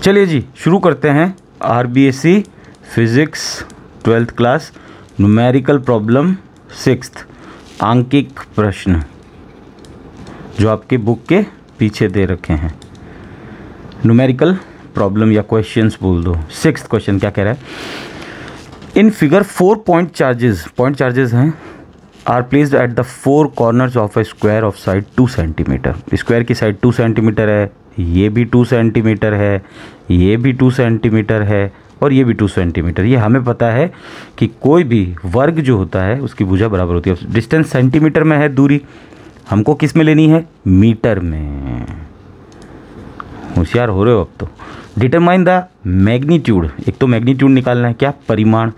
चलिए जी शुरू करते हैं RBSC physics 12th class numerical problem 6th आंकिक प्रश्न जो आपके बुक के पीछे दे रखे हैं। न्यूमेरिकल प्रॉब्लम या क्वेश्चंस बोल दो। 6th क्वेश्चन क्या कह रहा है? इन फिगर 4 पॉइंट चार्जेस हैं are placed at the 4 corners of a square of side 2 centimetre. Square की साइड 2 सेंटीमीटर है, ये भी 2 सेंटीमीटर है, ये भी 2 सेंटीमीटर है और ये भी 2 सेंटीमीटर। ये हमें पता है कि कोई भी वर्ग जो होता है उसकी भुजा बराबर होती है। डिस्टेंस सेंटीमीटर में है, दूरी हमको किस में लेनी है? मीटर में। होशियार हो रहे हो अब तो। डिटरमाइन द मैग्नीट्यूड, एक तो मैग्नीट्यूड निकालना है, क्या? परिमाण।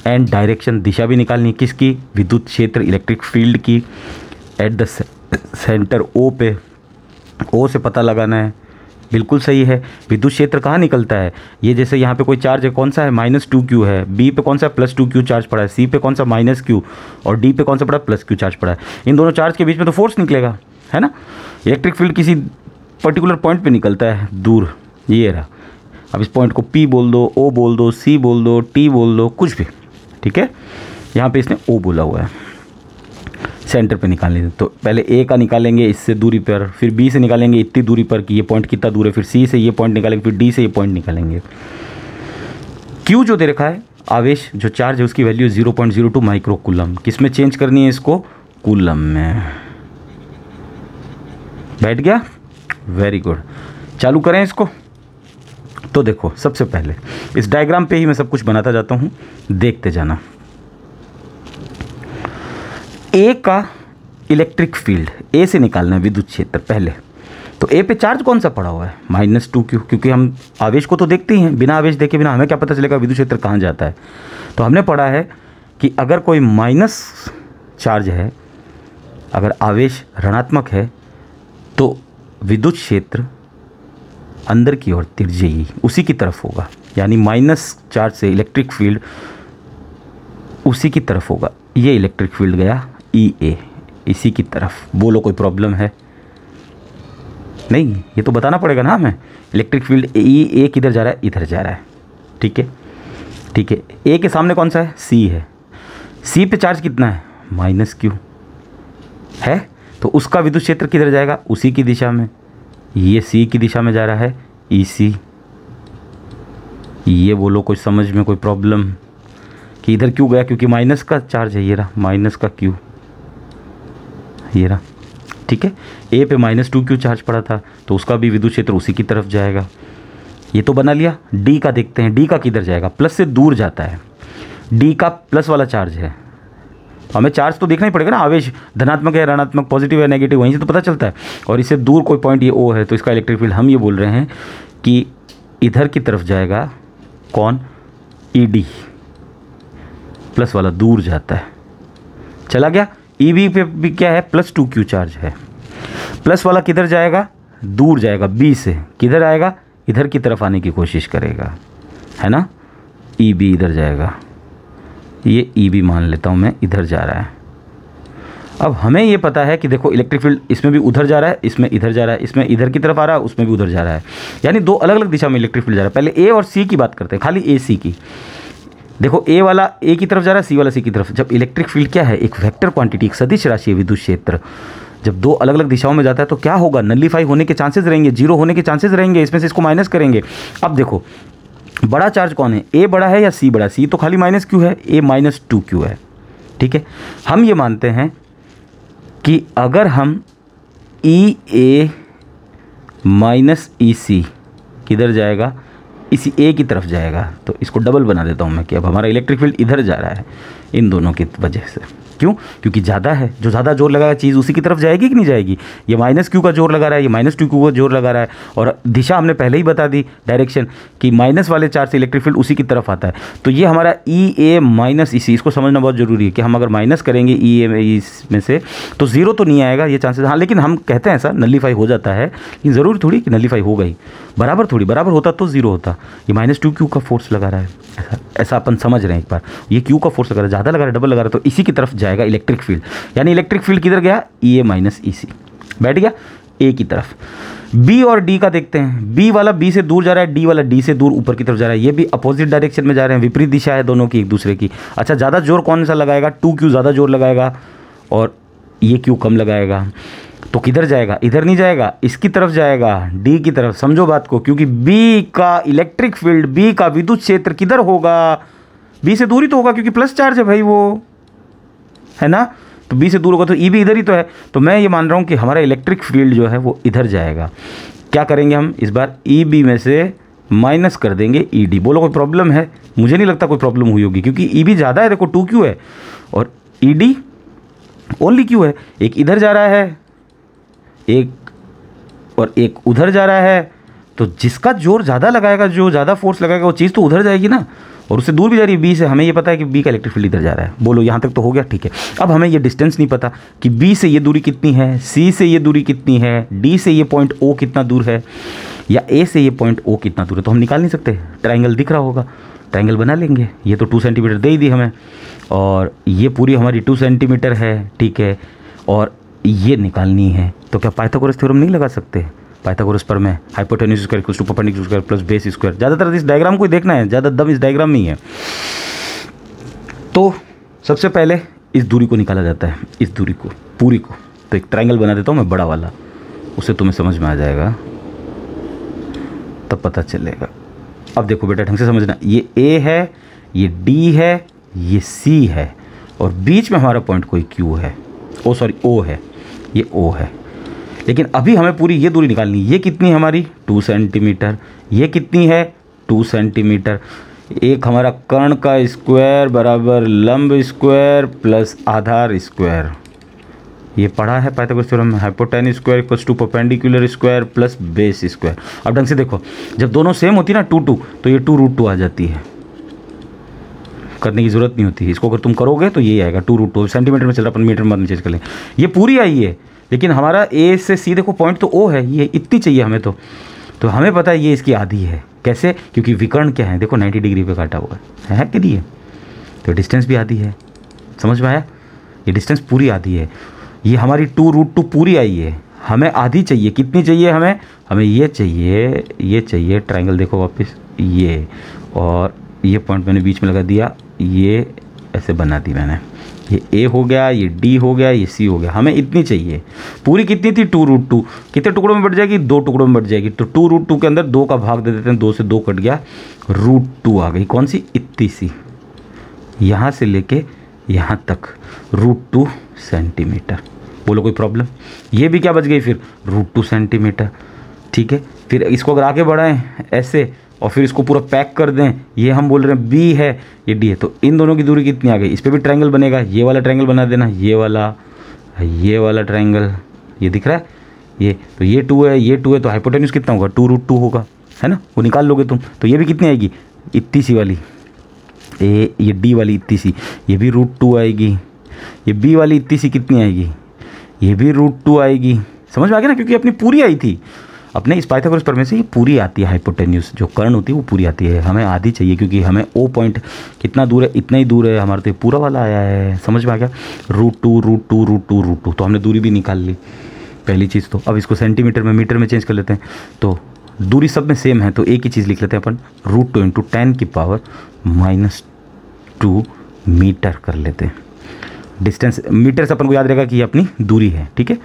एंड डायरेक्शन, दिशा भी निकालनी है, किसकी? विद्युत क्षेत्र इलेक्ट्रिक फील्ड की। एट द सेंटर ओ पे, ओ से पता लगाना है। बिल्कुल सही है। विद्युत क्षेत्र कहाँ निकलता है? ये जैसे यहाँ पे कोई चार्ज है, कौन सा है? -2q है। बी पे कौन सा? +2q चार्ज पड़ा है। सी पे कौन सा? -q। और डी पे कौन सा पड़ा? +q चार्ज पड़ा है। इन दोनों चार्ज के बीच में तो फोर्स निकलेगा, है ना। इलेक्ट्रिक फील्ड किसी पर्टिकुलर पॉइंट पे निकलता है, दूर। ये रहा। अब इस पॉइंट को P बोल दो, O बोल दो, C बोल दो, T बोल दो, कुछ भी, ठीक है। यहाँ पे इसने O बोला हुआ है। सेंटर पे निकालने तो पहले A का निकालेंगे इससे दूरी पर, फिर B से निकालेंगे इतनी दूरी पर कि ये पॉइंट कितना दूर है, फिर C से ये पॉइंट निकालेंगे, फिर D से ये पॉइंट निकालेंगे। Q जो दे रखा है, आवेश जो चार्ज है उसकी वैल्यू 0.02 माइक्रो कूलम। किस में चेंज करनी है इसको? कूलम में। बैठ गया? Very good. चालू करें इसको। तो देखो सबसे पहले इस डायग्राम पे ही मैं सब कुछ बनाता जाता हूँ, देखते जाना। ए का इलेक्ट्रिक फील्ड, ए से निकालना है विद्युत क्षेत्र पहले। तो ए पे चार्ज कौन सा पड़ा हुआ है? -2q, क्योंकि हम आवेश को तो देखते ही हैं, बिना आवेश देखे बिना हमें क्या पता चलेगा विद्युत क्षेत्र कहाँ जाता है। तो हमने पढ़ा है कि अगर कोई माइनस चार्ज है, अगर आवेश ऋणात्मक है, तो विद्युत क्षेत्र अंदर की ओर तिरछेई उसी की तरफ होगा, यानी माइनस चार्ज से इलेक्ट्रिक फील्ड उसी की तरफ होगा। ये इलेक्ट्रिक फील्ड गया EA, इसी की तरफ। बोलो कोई प्रॉब्लम है? नहीं, ये तो बताना पड़ेगा ना हमें। इलेक्ट्रिक फील्ड EA किधर जा रहा है? इधर जा रहा है, ठीक है, ठीक है। A के सामने कौन सा है? C है। C पे चार्ज कितना है? -q है, तो उसका विद्युत क्षेत्र किधर जाएगा? उसी की दिशा में। ये C की दिशा में जा रहा है, EC। ये बोलो कोई समझ में कोई प्रॉब्लम कि इधर क्यों गया? क्योंकि माइनस का चार्ज है, ये रहा माइनस का Q, ये रहा, ठीक है। A पे -2q चार्ज पड़ा था तो उसका भी विद्युत क्षेत्र उसी की तरफ जाएगा। ये तो बना लिया। D का देखते हैं, D का किधर जाएगा? प्लस से दूर जाता है। D का प्लस वाला चार्ज है, हमें चार्ज तो देखना ही पड़ेगा ना। आवेश धनात्मक है, ऋणात्मक, पॉजिटिव है, नेगेटिव, वहीं से तो पता चलता है। और इससे दूर कोई पॉइंट ये O है, तो इसका इलेक्ट्रिक फील्ड हम ये बोल रहे हैं कि इधर की तरफ जाएगा। कौन? ED, प्लस वाला दूर जाता है, चला गया। EB पे भी क्या है? +2q चार्ज है। प्लस वाला किधर जाएगा? दूर जाएगा, B से। किधर आएगा? इधर की तरफ आने की कोशिश करेगा, है ना। EB इधर जाएगा, ये EB मान लेता हूँ मैं, इधर जा रहा है। अब हमें ये पता है कि देखो इलेक्ट्रिक फील्ड इसमें भी उधर जा रहा है, इसमें इधर जा रहा है, इसमें इधर की तरफ आ रहा है, उसमें भी उधर जा रहा है, यानी दो अलग अलग दिशा में इलेक्ट्रिक फील्ड जा रहा है। पहले A और C की बात करते हैं, खाली AC की। देखो A वाला A की तरफ जा रहा है, C वाला C की तरफ। जब इलेक्ट्रिक फील्ड क्या है? एक वेक्टर क्वांटिटी, एक सदिश राशि है विद्युत क्षेत्र। जब दो अलग अलग दिशाओं में जाता है तो क्या होगा? नलिफाई होने के चांसेस रहेंगे, जीरो होने के चांसेस रहेंगे। इसमें से इसको माइनस करेंगे। अब देखो बड़ा चार्ज कौन है? A बड़ा है या C बड़ा? C तो खाली -q है, A -2q है, ठीक है। हम ये मानते हैं कि अगर हम EA EC किधर जाएगा? इसी A की तरफ जाएगा। तो इसको डबल बना देता हूँ मैं कि अब हमारा इलेक्ट्रिक फील्ड इधर जा रहा है, इन दोनों की वजह से। क्यों? क्योंकि ज़्यादा है, जो ज़्यादा जोर लगाएगा चीज़ उसी की तरफ जाएगी कि नहीं जाएगी। ये -q का जोर लगा रहा है, ये -2q का जोर लगा रहा है, और दिशा हमने पहले ही बता दी, डायरेक्शन, कि माइनस वाले चार्ज से इलेक्ट्रिक फील्ड उसी की तरफ आता है। तो ये हमारा EA EC, इसको समझना बहुत ज़रूरी है कि हम अगर माइनस करेंगे EA में से तो ज़ीरो तो नहीं आएगा, ये चांसेस। हाँ, लेकिन हम कहते हैं ऐसा नलिफाई हो जाता है, लेकिन ज़रूरी थोड़ी कि नलिफाई होगा ही, बराबर थोड़ी। बराबर होता तो ज़ीरो होता। ये -2q का फोर्स लगा रहा है, ऐसा अपन समझ रहे हैं एक बार। ये q का फोर्स लगा रहा है, ज़्यादा लगा रहा है, डबल लगा रहा है, तो इसी की तरफ जाएगा इलेक्ट्रिक फील्ड। यानी इलेक्ट्रिक फील्ड किधर गया? EA EC, बैठ गया A की तरफ। बी और डी का देखते हैं, बी वाला बी से दूर जा रहा है, डी वाला डी से दूर ऊपर की तरफ जा रहा है, ये भी अपोजिट डायरेक्शन में जा रहे हैं, विपरीत दिशा है दोनों की एक दूसरे की। अच्छा, ज़्यादा जोर कौन सा लगाएगा, 2Q ज़्यादा जोर लगाएगा और ये Q कम लगाएगा, तो किधर जाएगा, इधर नहीं जाएगा, इसकी तरफ जाएगा, डी की तरफ। समझो बात को, क्योंकि बी का इलेक्ट्रिक फील्ड, बी का विद्युत क्षेत्र किधर होगा, बी से दूर ही तो होगा, क्योंकि प्लस चार्ज है भाई वो, है ना, तो बी से दूर होगा तो ई भी इधर ही तो है। तो मैं ये मान रहा हूँ कि हमारा इलेक्ट्रिक फील्ड जो है वो इधर जाएगा। क्या करेंगे हम इस बार, ई बी में से माइनस कर देंगे ई डी। बोलो कोई प्रॉब्लम है? मुझे नहीं लगता कोई प्रॉब्लम हुई होगी, क्योंकि ई बी ज़्यादा है, देखो 2Q है और ई डी ओनली Q है। एक इधर जा रहा है, एक और एक उधर जा रहा है, तो जिसका जोर ज़्यादा लगाएगा, जो ज़्यादा फोर्स लगाएगा, वो चीज़ तो उधर जाएगी ना, और उससे दूर भी जा रही है बी से। हमें ये पता है कि बी का इलेक्ट्रिक फील्ड इधर जा रहा है। बोलो यहाँ तक तो हो गया, ठीक है। अब हमें ये डिस्टेंस नहीं पता कि बी से ये दूरी कितनी है, सी से ये दूरी कितनी है, डी से ये पॉइंट ओ कितना दूर है, या ए से ये पॉइंट ओ कितना दूर है, तो हम निकाल नहीं सकते। ट्राइंगल दिख रहा होगा, ट्राइंगल बना लेंगे। ये तो 2 सेंटीमीटर दे ही दी हमें, और ये पूरी हमारी 2 सेंटीमीटर है, ठीक है, और ये निकालनी है। तो क्या पाइथागोरस थ्योरम नहीं लगा सकते? पाइथागोरस पर में hypotenuse square equals to perpendicular square plus base square. ज़्यादातर इस डायग्राम को देखना है, ज़्यादा दम इस डायग्राम में ही है। तो सबसे पहले इस दूरी को निकाला जाता है, इस दूरी को पूरी को। तो एक ट्रायंगल बना देता हूँ मैं बड़ा वाला, उससे तुम्हें समझ में आ जाएगा, तब पता चलेगा। अब देखो बेटा ढंग से समझना, ये ए है, ये डी है, ये सी है, और बीच में हमारा पॉइंट कोई क्यू है, ओ है, ये ओ है। लेकिन अभी हमें पूरी ये दूरी निकालनी है। ये कितनी है हमारी, 2 सेंटीमीटर। ये कितनी है, 2 सेंटीमीटर। एक हमारा कर्ण का स्क्वायर बराबर लंब स्क्वायर प्लस आधार स्क्वायर, ये पढ़ा है पाइथागोरस थ्योरम में। Hypotenuse square equals to perpendicular square plus base square. अब ढंग से देखो, जब दोनों सेम होती है ना 2 तो ये 2√2 आ जाती है, करने की जरूरत नहीं होती। इसको अगर तुम करोगे तो ये आएगा 2√2। सेंटीमीटर में चल रहा, अपन मीटर में चेंज कर लें। ये पूरी आई है, लेकिन हमारा ए से सी देखो पॉइंट तो ओ है, ये इतनी चाहिए हमें। तो हमें पता है ये इसकी आधी है। कैसे? क्योंकि विकर्ण क्या है, देखो 90 डिग्री पे काटा हुआ है कि नहीं है, तो डिस्टेंस भी आधी है। समझ में आया? ये डिस्टेंस पूरी आधी है। ये हमारी 2√2 पूरी आई है, हमें आधी चाहिए। कितनी चाहिए हमें ये चाहिए ट्रायंगल देखो वापस, ये और ये पॉइंट मैंने बीच में लगा दिया, ये ऐसे बना दी मैंने। ये ए हो गया, ये डी हो गया, ये सी हो गया। हमें इतनी चाहिए। पूरी कितनी थी, 2√2। कितने टुकड़ों में बढ़ जाएगी, 2 टुकड़ों में बढ़ जाएगी। तो 2√2 के अंदर 2 का भाग दे देते हैं, 2 से 2 कट गया, √2 आ गई। कौन सी? इतनी सी, यहाँ से लेके यहाँ तक √2 सेंटीमीटर। बोलो कोई प्रॉब्लम? ये भी क्या बच गई फिर, √2 सेंटीमीटर। ठीक है, फिर इसको अगर आगे बढ़ाएं ऐसे और फिर इसको पूरा पैक कर दें, ये हम बोल रहे हैं बी है, ये डी है, तो इन दोनों की दूरी कितनी आ गई? इस पर भी ट्रायंगल बनेगा। ये वाला ट्रायंगल बना देना, ये वाला ट्रायंगल, ये दिख रहा है, ये तो ये 2 है, ये 2 है, तो हाइपोटेन्यूज कितना होगा, 2√2 होगा, है ना। वो निकाल लोगे तुम, तो ये भी कितनी आएगी, इतनी सी वाली, ये डी वाली इतनी सी, ये भी √2 आएगी। ये बी वाली इतनी सी कितनी आएगी, ये भी √2 आएगी। समझ में आ गया ना, क्योंकि अपनी पूरी आई थी। अपने इस पाइथागोरस प्रमेय से ये पूरी आती है। हाइपोटेन्यूज जो कर्ण होती है वो पूरी आती है। हमें आधी चाहिए, क्योंकि हमें ओ पॉइंट कितना दूर है, इतना ही दूर है हमारे, तो पूरा वाला आया है। समझ में आ गया, √2 तो हमने दूरी भी निकाल ली पहली चीज़। तो अब इसको सेंटीमीटर में मीटर में चेंज कर लेते हैं, तो दूरी सब में सेम है, तो एक ही चीज़ लिख लेते हैं अपन, √2 × 10⁻⁻2 मीटर कर लेते हैं। डिस्टेंस मीटर से अपन को याद रहेगा कि ये अपनी दूरी है, ठीक है,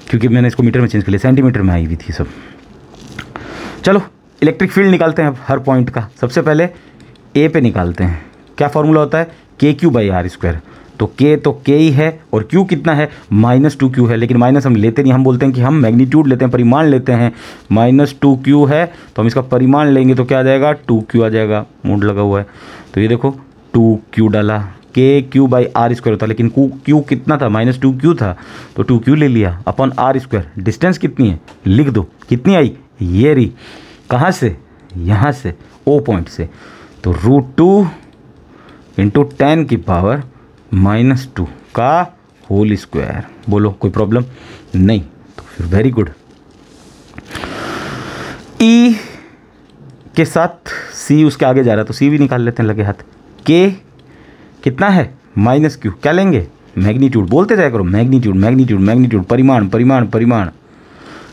क्योंकि मैंने इसको मीटर में चेंज कर लिया, सेंटीमीटर में आई हुई थी सब। चलो इलेक्ट्रिक फील्ड निकालते हैं अब हर पॉइंट का। सबसे पहले ए पे निकालते हैं। क्या फॉर्मूला होता है, KQ/R²। तो K ही है, और Q कितना है, -2Q है। लेकिन माइनस हम लेते नहीं, हम बोलते हैं कि हम मैग्नीट्यूड लेते हैं, परिमाण लेते हैं। -2Q है, तो हम इसका परिमाण लेंगे तो क्या आ जाएगा, 2Q आ जाएगा। मूड लगा हुआ है, तो ये देखो 2Q डाला, KQ/R² होता, लेकिन Q कितना था, -2Q था, तो 2Q ले लिया अपन R²। डिस्टेंस कितनी है, लिख दो, कितनी आई, ये रही। कहाँ से, यहाँ से, O पॉइंट से, तो √2 × 10⁻⁻2 का होल स्क्वायर। बोलो कोई प्रॉब्लम नहीं, तो फिर वेरी गुड। E के साथ C उसके आगे जा रहा है, तो C भी निकाल लेते हैं लगे हाथ। K कितना है, -Q, क्या लेंगे, मैग्नीट्यूड। बोलते जाया करो, मैग्नीट्यूड, परिमाण।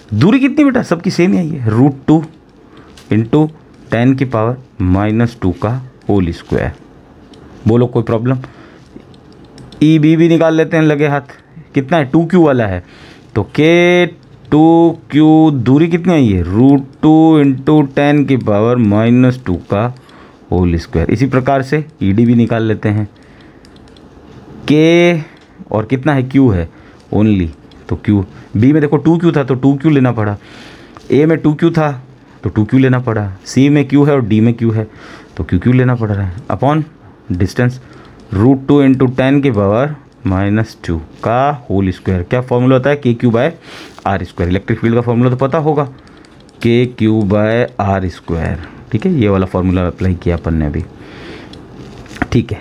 दूरी कितनी बेटा, सबकी सेम ही है, √2 इंटू 10 की पावर -2 का होल स्क्वायर। बोलो कोई प्रॉब्लम? ई बी भी निकाल लेते हैं लगे हाथ, कितना है 2Q वाला है, तो K2Q दूरी कितनी आई है, √2 इंटू 10 की पावर -2 का होल स्क्वायर। इसी प्रकार से ED भी निकाल लेते हैं, K और कितना है Q है ओनली, तो Q, B में देखो 2Q था तो 2Q लेना पड़ा, A में 2Q था तो 2Q लेना पड़ा, C में Q है और D में Q है तो QQ लेना पड़ रहा है, अपॉन डिस्टेंस √2 इंटू 10 की पावर -2 का होल स्क्वायर। क्या फॉर्मूला होता है, KQ/R²। इलेक्ट्रिक फील्ड का फॉर्मूला तो पता होगा, KQ/R²। ठीक है, ये वाला फॉर्मूला अप्लाई किया अपन ने अभी। ठीक है,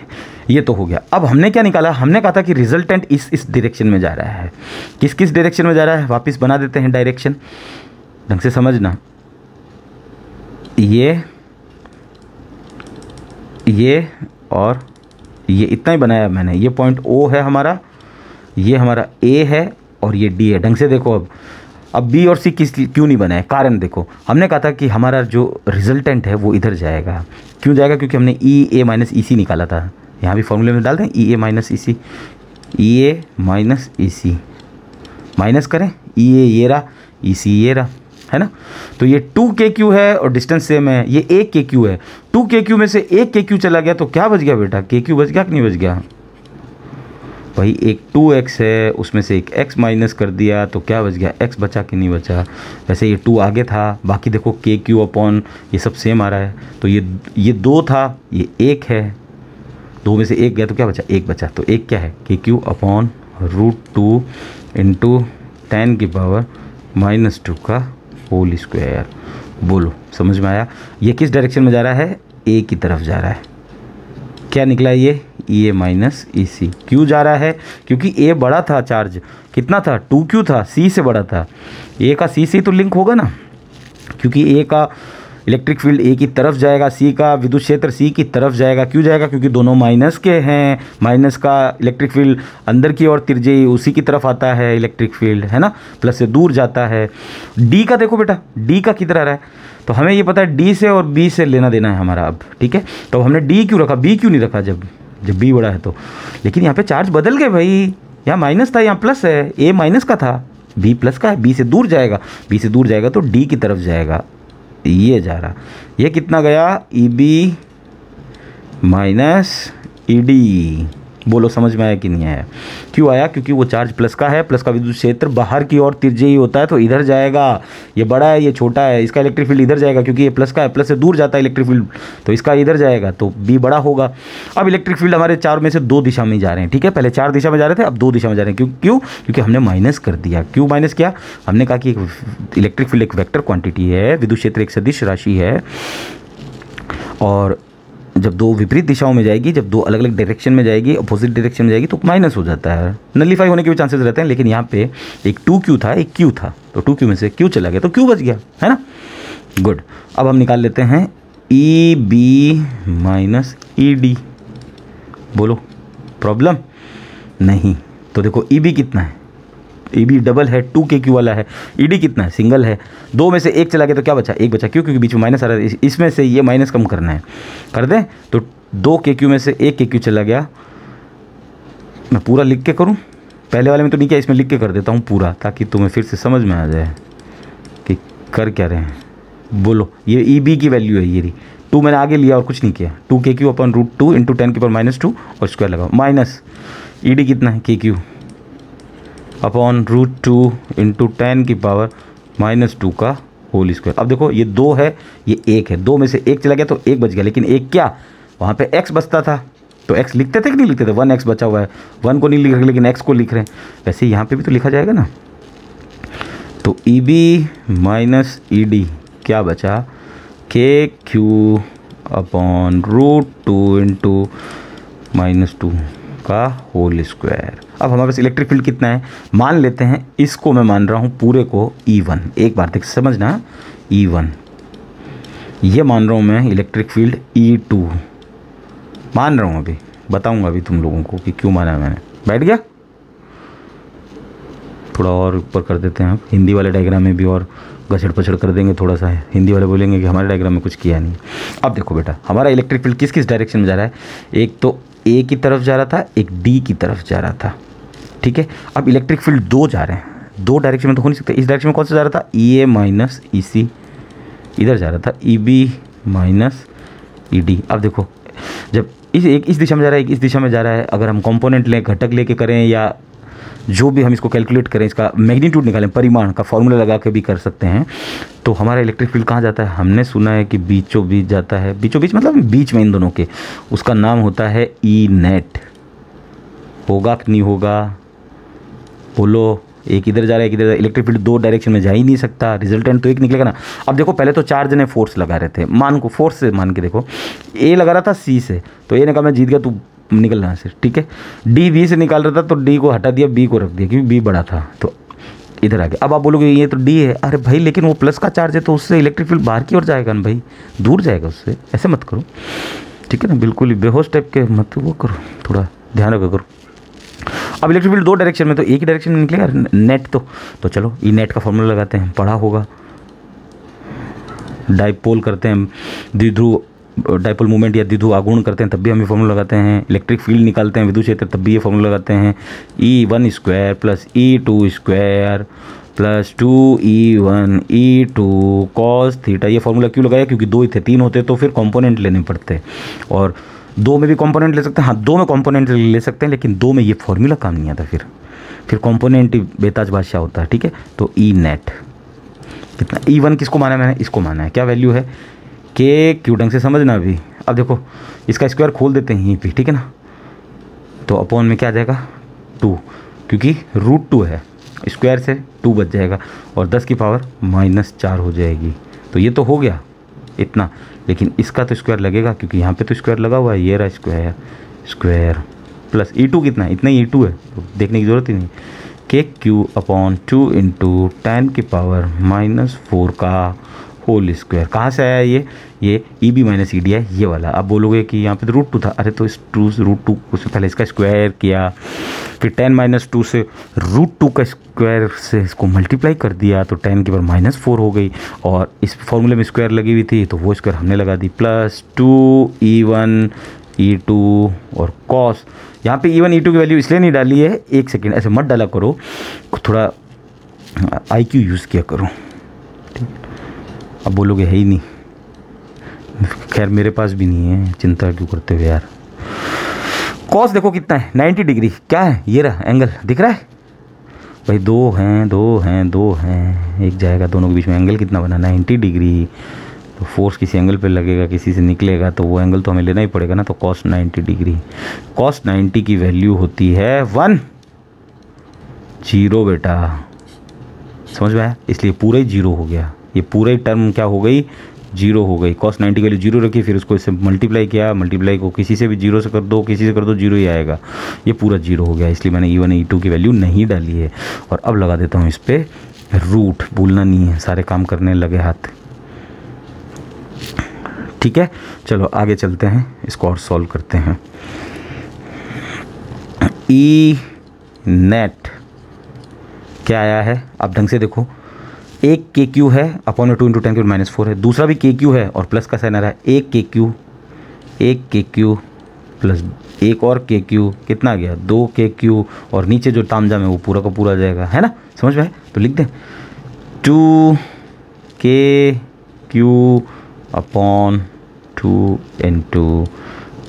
ये तो हो गया। अब हमने क्या निकाला, हमने कहा था कि रिजल्टेंट इस डायरेक्शन में जा रहा है। किस किस डायरेक्शन में जा रहा है, वापस बना देते हैं डायरेक्शन, ढंग से समझना। ये और ये इतना ही बनाया मैंने, ये पॉइंट O है हमारा, ये हमारा A है और ये D है। ढंग से देखो, अब B और C क्यों नहीं बनाया, कारण देखो, हमने कहा था कि हमारा जो रिजल्टेंट है वो इधर जाएगा। क्यों जाएगा, क्योंकि हमने EA-EC निकाला था, यहाँ भी फॉर्मूले में डाल दें EA-EC, EA-EC माइनस करें, EA ये रहा, EC ये रहा, है ना। तो ये 2KQ है और डिस्टेंस सेम है, ये 1KQ है। 2KQ में से 1KQ चला गया तो क्या बच गया बेटा, KQ बच गया कि नहीं बच गया भाई, एक 2x है उसमें से एक x माइनस कर दिया तो क्या बच गया, x बचा कि नहीं बचा। वैसे ये 2 आगे था, बाकी देखो KQ अपॉन ये सब सेम आ रहा है, तो ये 2 था, ये 1 है, 2 में से 1 गया तो क्या बचा, 1 बचा, तो 1 क्या है, KQ अपॉन √2 इंटू 10 की पावर -2 का होल स्क्वायर। बोलो समझ में आया। ये किस डायरेक्शन में जा रहा है, A की तरफ जा रहा है। क्या निकला ये, EA-EC। क्यों जा रहा है, क्योंकि A बड़ा था, चार्ज कितना था, 2Q था, C से बड़ा था। A का C से तो लिंक होगा ना, क्योंकि A का इलेक्ट्रिक फील्ड A की तरफ जाएगा, C का विद्युत क्षेत्र C की तरफ जाएगा। क्यों जाएगा, क्योंकि दोनों माइनस के हैं, माइनस का इलेक्ट्रिक फील्ड अंदर की ओर तिरछे उसी की तरफ आता है इलेक्ट्रिक फील्ड, है ना, प्लस से दूर जाता है। D का देखो बेटा, D का किधर आ रहा है, तो हमें ये पता है D से और B से लेना देना है हमारा अब। ठीक है, तो हमने D क्यों रखा, B क्यों नहीं रखा जब B बड़ा है तो, लेकिन यहाँ पे चार्ज बदल गए भाई, यहाँ माइनस था यहाँ प्लस है, A माइनस का था B प्लस का है, B से दूर जाएगा, B से दूर जाएगा तो D की तरफ जाएगा, ये जा रहा, ये कितना गया, EB - ED। बोलो समझ में आया कि नहीं आया। क्यों आया, क्योंकि वो चार्ज प्लस का है, प्लस का विद्युत क्षेत्र बाहर की ओर तिरछे ही होता है तो इधर जाएगा। ये बड़ा है ये छोटा है, इसका इलेक्ट्रिक फील्ड इधर जाएगा क्योंकि ये प्लस का है, प्लस से दूर जाता है इलेक्ट्रिक फील्ड, तो इसका इधर जाएगा तो B बड़ा होगा। अब इलेक्ट्रिक फील्ड हमारे 4 में से 2 दिशा में जा रहे हैं। ठीक है, पहले 4 दिशा में जा रहे थे, अब 2 दिशा में जा रहे हैं। क्यों, क्योंकि हमने माइनस कर दिया। क्यों माइनस किया, हमने कहा कि इलेक्ट्रिक फील्ड एक वेक्टर क्वांटिटी है, विद्युत क्षेत्र एक सदिश राशि है, और जब 2 विपरीत दिशाओं में जाएगी, जब 2 अलग अलग डायरेक्शन में जाएगी, अपोजिट डायरेक्शन में जाएगी तो माइनस हो जाता है, नलीफाई होने के भी चांसेस रहते हैं। लेकिन यहाँ पे एक 2Q था, एक Q था, तो 2Q में से Q चला गया तो Q बच गया, है ना। गुड, अब हम निकाल लेते हैं EB - ED। बोलो प्रॉब्लम नहीं, तो देखो EB कितना है, EB डबल है, 2KQ वाला है, ED कितना है, सिंगल है, 2 में से 1 चला गया तो क्या बचा, 1 बचा। क्यों, क्योंकि बीच में माइनस आ रहा है, इसमें से ये माइनस कम करना है, कर दें, तो 2KQ में से 1KQ चला गया। मैं पूरा लिख के करूं, पहले वाले में तो नहीं किया, इसमें लिख के कर देता हूं पूरा, ताकि तुम्हें फिर से समझ में आ जाए कि कर क्या रहे हैं। बोलो, ये EB की वैल्यू है, ये रही 2 मैंने आगे लिया और कुछ नहीं किया, 2KQ अपॉन √2 इंटू 10 की पावर -2 और स्क्वायर लगाओ, माइनस ED कितना है, KQ अपॉन √2 इंटू 10 की पावर -2 का होल स्क्वायर। अब देखो ये 2 है, ये 1 है, 2 में से 1 चला गया तो 1 बच गया, लेकिन 1 क्या, वहाँ पे x बचता था तो x लिखते थे कि नहीं लिखते थे, 1x बचा हुआ है, 1 को नहीं लिख रहे लेकिन x को लिख रहे हैं, वैसे यहाँ पे भी तो लिखा जाएगा ना। तो EB - ED क्या बचा, KQ अपॉन √2 इंटू -2 का होल स्क्वायर। अब हमारे पास इलेक्ट्रिक फील्ड कितना है, मान लेते हैं, इसको मैं मान रहा हूँ पूरे को E1। एक बार देख समझना, E1 ये मान रहा हूँ मैं, इलेक्ट्रिक फील्ड E2 मान रहा हूँ, अभी बताऊँगा अभी तुम लोगों को कि क्यों माना है मैंने। बैठ गया, थोड़ा और ऊपर कर देते हैं, आप हिंदी वाले डायग्राम में भी और गछड़ पछड़ कर देंगे थोड़ा सा, हिंदी वाले बोलेंगे कि हमारे डायग्राम में कुछ किया नहीं। अब देखो बेटा, हमारा इलेक्ट्रिक फील्ड किस किस डायरेक्शन में जा रहा है, एक तो ए की तरफ जा रहा था, एक डी की तरफ जा रहा था, ठीक है। अब इलेक्ट्रिक फील्ड दो जा रहे हैं, दो डायरेक्शन में तो हो नहीं सकता। इस डायरेक्शन में कौन सा जा रहा था, ई ए माइनस ई सी, इधर जा रहा था E B minus E D. अब देखो, जब एक इस दिशा में जा रहा है, एक इस दिशा में जा रहा है, अगर हम कंपोनेंट लें, घटक लेके करें, या जो भी हम इसको कैलकुलेट करें, इसका मैग्नीट्यूड निकालें, परिमाण का फॉर्मूला लगा के भी कर सकते हैं, तो हमारा इलेक्ट्रिक फील्ड कहाँ जाता है, हमने सुना है कि बीचों बीच जाता है। बीचों बीच मतलब बीच में इन दोनों के, उसका नाम होता है ई नेट। होगा कि नहीं होगा, बोलो। एक इधर जा रहा है, एक इधर, इलेक्ट्रिक फील्ड दो डायरेक्शन में जा ही नहीं सकता, रिजल्टेंट तो एक निकलेगा ना। अब देखो, पहले तो चार्ज ने फोर्स लगा रहे थे, मान को फोर्स से मान के देखो, ए लगा रहा था सी से, तो ए ने कहा मैं जीत गया, तू निकल रहा से, ठीक है। डी बी से निकाल रहा था, तो डी को हटा दिया, बी को रख दिया, क्योंकि बी बड़ा था, तो इधर आ गया। अब आप बोलोगे ये तो डी है, अरे भाई लेकिन वो प्लस का चार्ज है, तो उससे इलेक्ट्रिक फील्ड बाहर की ओर जाएगा ना भाई, दूर जाएगा उससे, ऐसे मत करो, ठीक है ना, बिल्कुल ही बेहोश टाइप के मत वो करो, थोड़ा ध्यान रखा करो। अब इलेक्ट्रिक फील्ड दो डायरेक्शन में, तो एक ही डायरेक्शन में निकलेगा नेट, तो चलो ई नेट का फॉर्मूला लगाते हैं, पढ़ा होगा। डाइपोल करते हैं, द्विध्रुव डाइपोल मूवमेंट या द्विध्रुव आघूर्ण करते हैं, तब भी हम ये फॉर्मूला लगाते हैं। इलेक्ट्रिक फील्ड निकालते हैं विद्युत क्षेत्र, तब भी ये फॉर्मूला लगाते हैं। E1 square plus E2 square plus 2E1 E2 cos theta. ये फॉर्मूला क्यों लगाया, क्योंकि दो ही थे, तीन होते तो फिर कंपोनेंट लेने पड़ते, और दो में भी कंपोनेंट ले सकते हैं, हाँ दो में कंपोनेंट ले सकते हैं, लेकिन दो में ये फॉर्मूला काम नहीं आता, फिर कंपोनेंट ही बेताज बादशाह होता है, ठीक है। तो ई नेट कितना, E1 किसको माना है मैंने, इसको माना है, क्या वैल्यू है, के क्यू, ढंग से समझना अभी। अब देखो इसका स्क्वायर खोल देते हैं यहीं पे, ठीक है ना, तो अपॉन में क्या आ जाएगा 2, क्योंकि √2 है, स्क्वायर से 2 बच जाएगा, और 10 की पावर -4 हो जाएगी। तो ये तो हो गया इतना, लेकिन इसका तो स्क्वायर लगेगा, क्योंकि यहाँ पे तो स्क्वायर लगा हुआ है, ये रहा स्क्वायर प्लस E2 कितना, इतना ही E2 है, तो देखने की ज़रूरत ही नहीं। के क्यू अपॉन 2 इंटू 10 की पावर -4 का होल स्क्वायर। कहाँ से आया ये E B minus E D है, ये वाला। आप बोलोगे कि यहाँ पे तो √2 था, अरे तो इस √2 उससे पहले इसका स्क्वायर किया, फिर 10 - 2 से √2 का स्क्वायर से इसको मल्टीप्लाई कर दिया, तो 10 की पावर -4 हो गई, और इस फॉर्मूले में स्क्वायर लगी हुई थी, तो वो स्क्वायर हमने लगा दी, प्लस 2E1 E2 और कॉस। यहाँ पे E1 E2 की वैल्यू इसलिए नहीं डाली है, एक सेकेंड ऐसे मत डाला करो, थोड़ा IQ यूज़ किया करो, ठीक है। अब बोलोगे है ही नहीं, खैर मेरे पास भी नहीं है, चिंता क्यों करते हो यार। कॉस देखो कितना है, 90 डिग्री, क्या है ये रहा एंगल, दिख रहा है भाई, दो हैं, एक जाएगा, दोनों के बीच में एंगल कितना बना 90 डिग्री। तो फोर्स किसी एंगल पे लगेगा, किसी से निकलेगा, तो वो एंगल तो हमें लेना ही पड़ेगा ना, तो कॉस 90 डिग्री। कॉस 90 की वैल्यू होती है 1, 0 बेटा, समझ में आया, इसलिए पूरा ही 0 हो गया, ये पूरा ही टर्म क्या हो गई, 0 हो गई। कॉस 90 की वैल्यू 0 रखी, फिर उसको इससे मल्टीप्लाई किया, मल्टीप्लाई को किसी से भी 0 से कर दो, किसी से कर दो, 0 ही आएगा, ये पूरा 0 हो गया, इसलिए मैंने E1 E2 की वैल्यू नहीं डाली है। और अब लगा देता हूँ इस पर रूट, भूलना नहीं है, सारे काम करने लगे हाथ, ठीक है। चलो आगे चलते हैं, इसको और सॉल्व करते हैं। ई नेट क्या आया है, आप ढंग से देखो, एक के क्यू है अपॉन 2 इंटू 10 की -4 है, दूसरा भी के क्यू है और प्लस का साइन आ रहा है, एक के क्यू प्लस एक और के क्यू, कितना आ गया 2 के क्यू, और नीचे जो तामझाम है वो पूरा का पूरा आ जाएगा, है ना, समझ में आए, तो लिख दें 2 के क्यू अपॉन 2 इंटू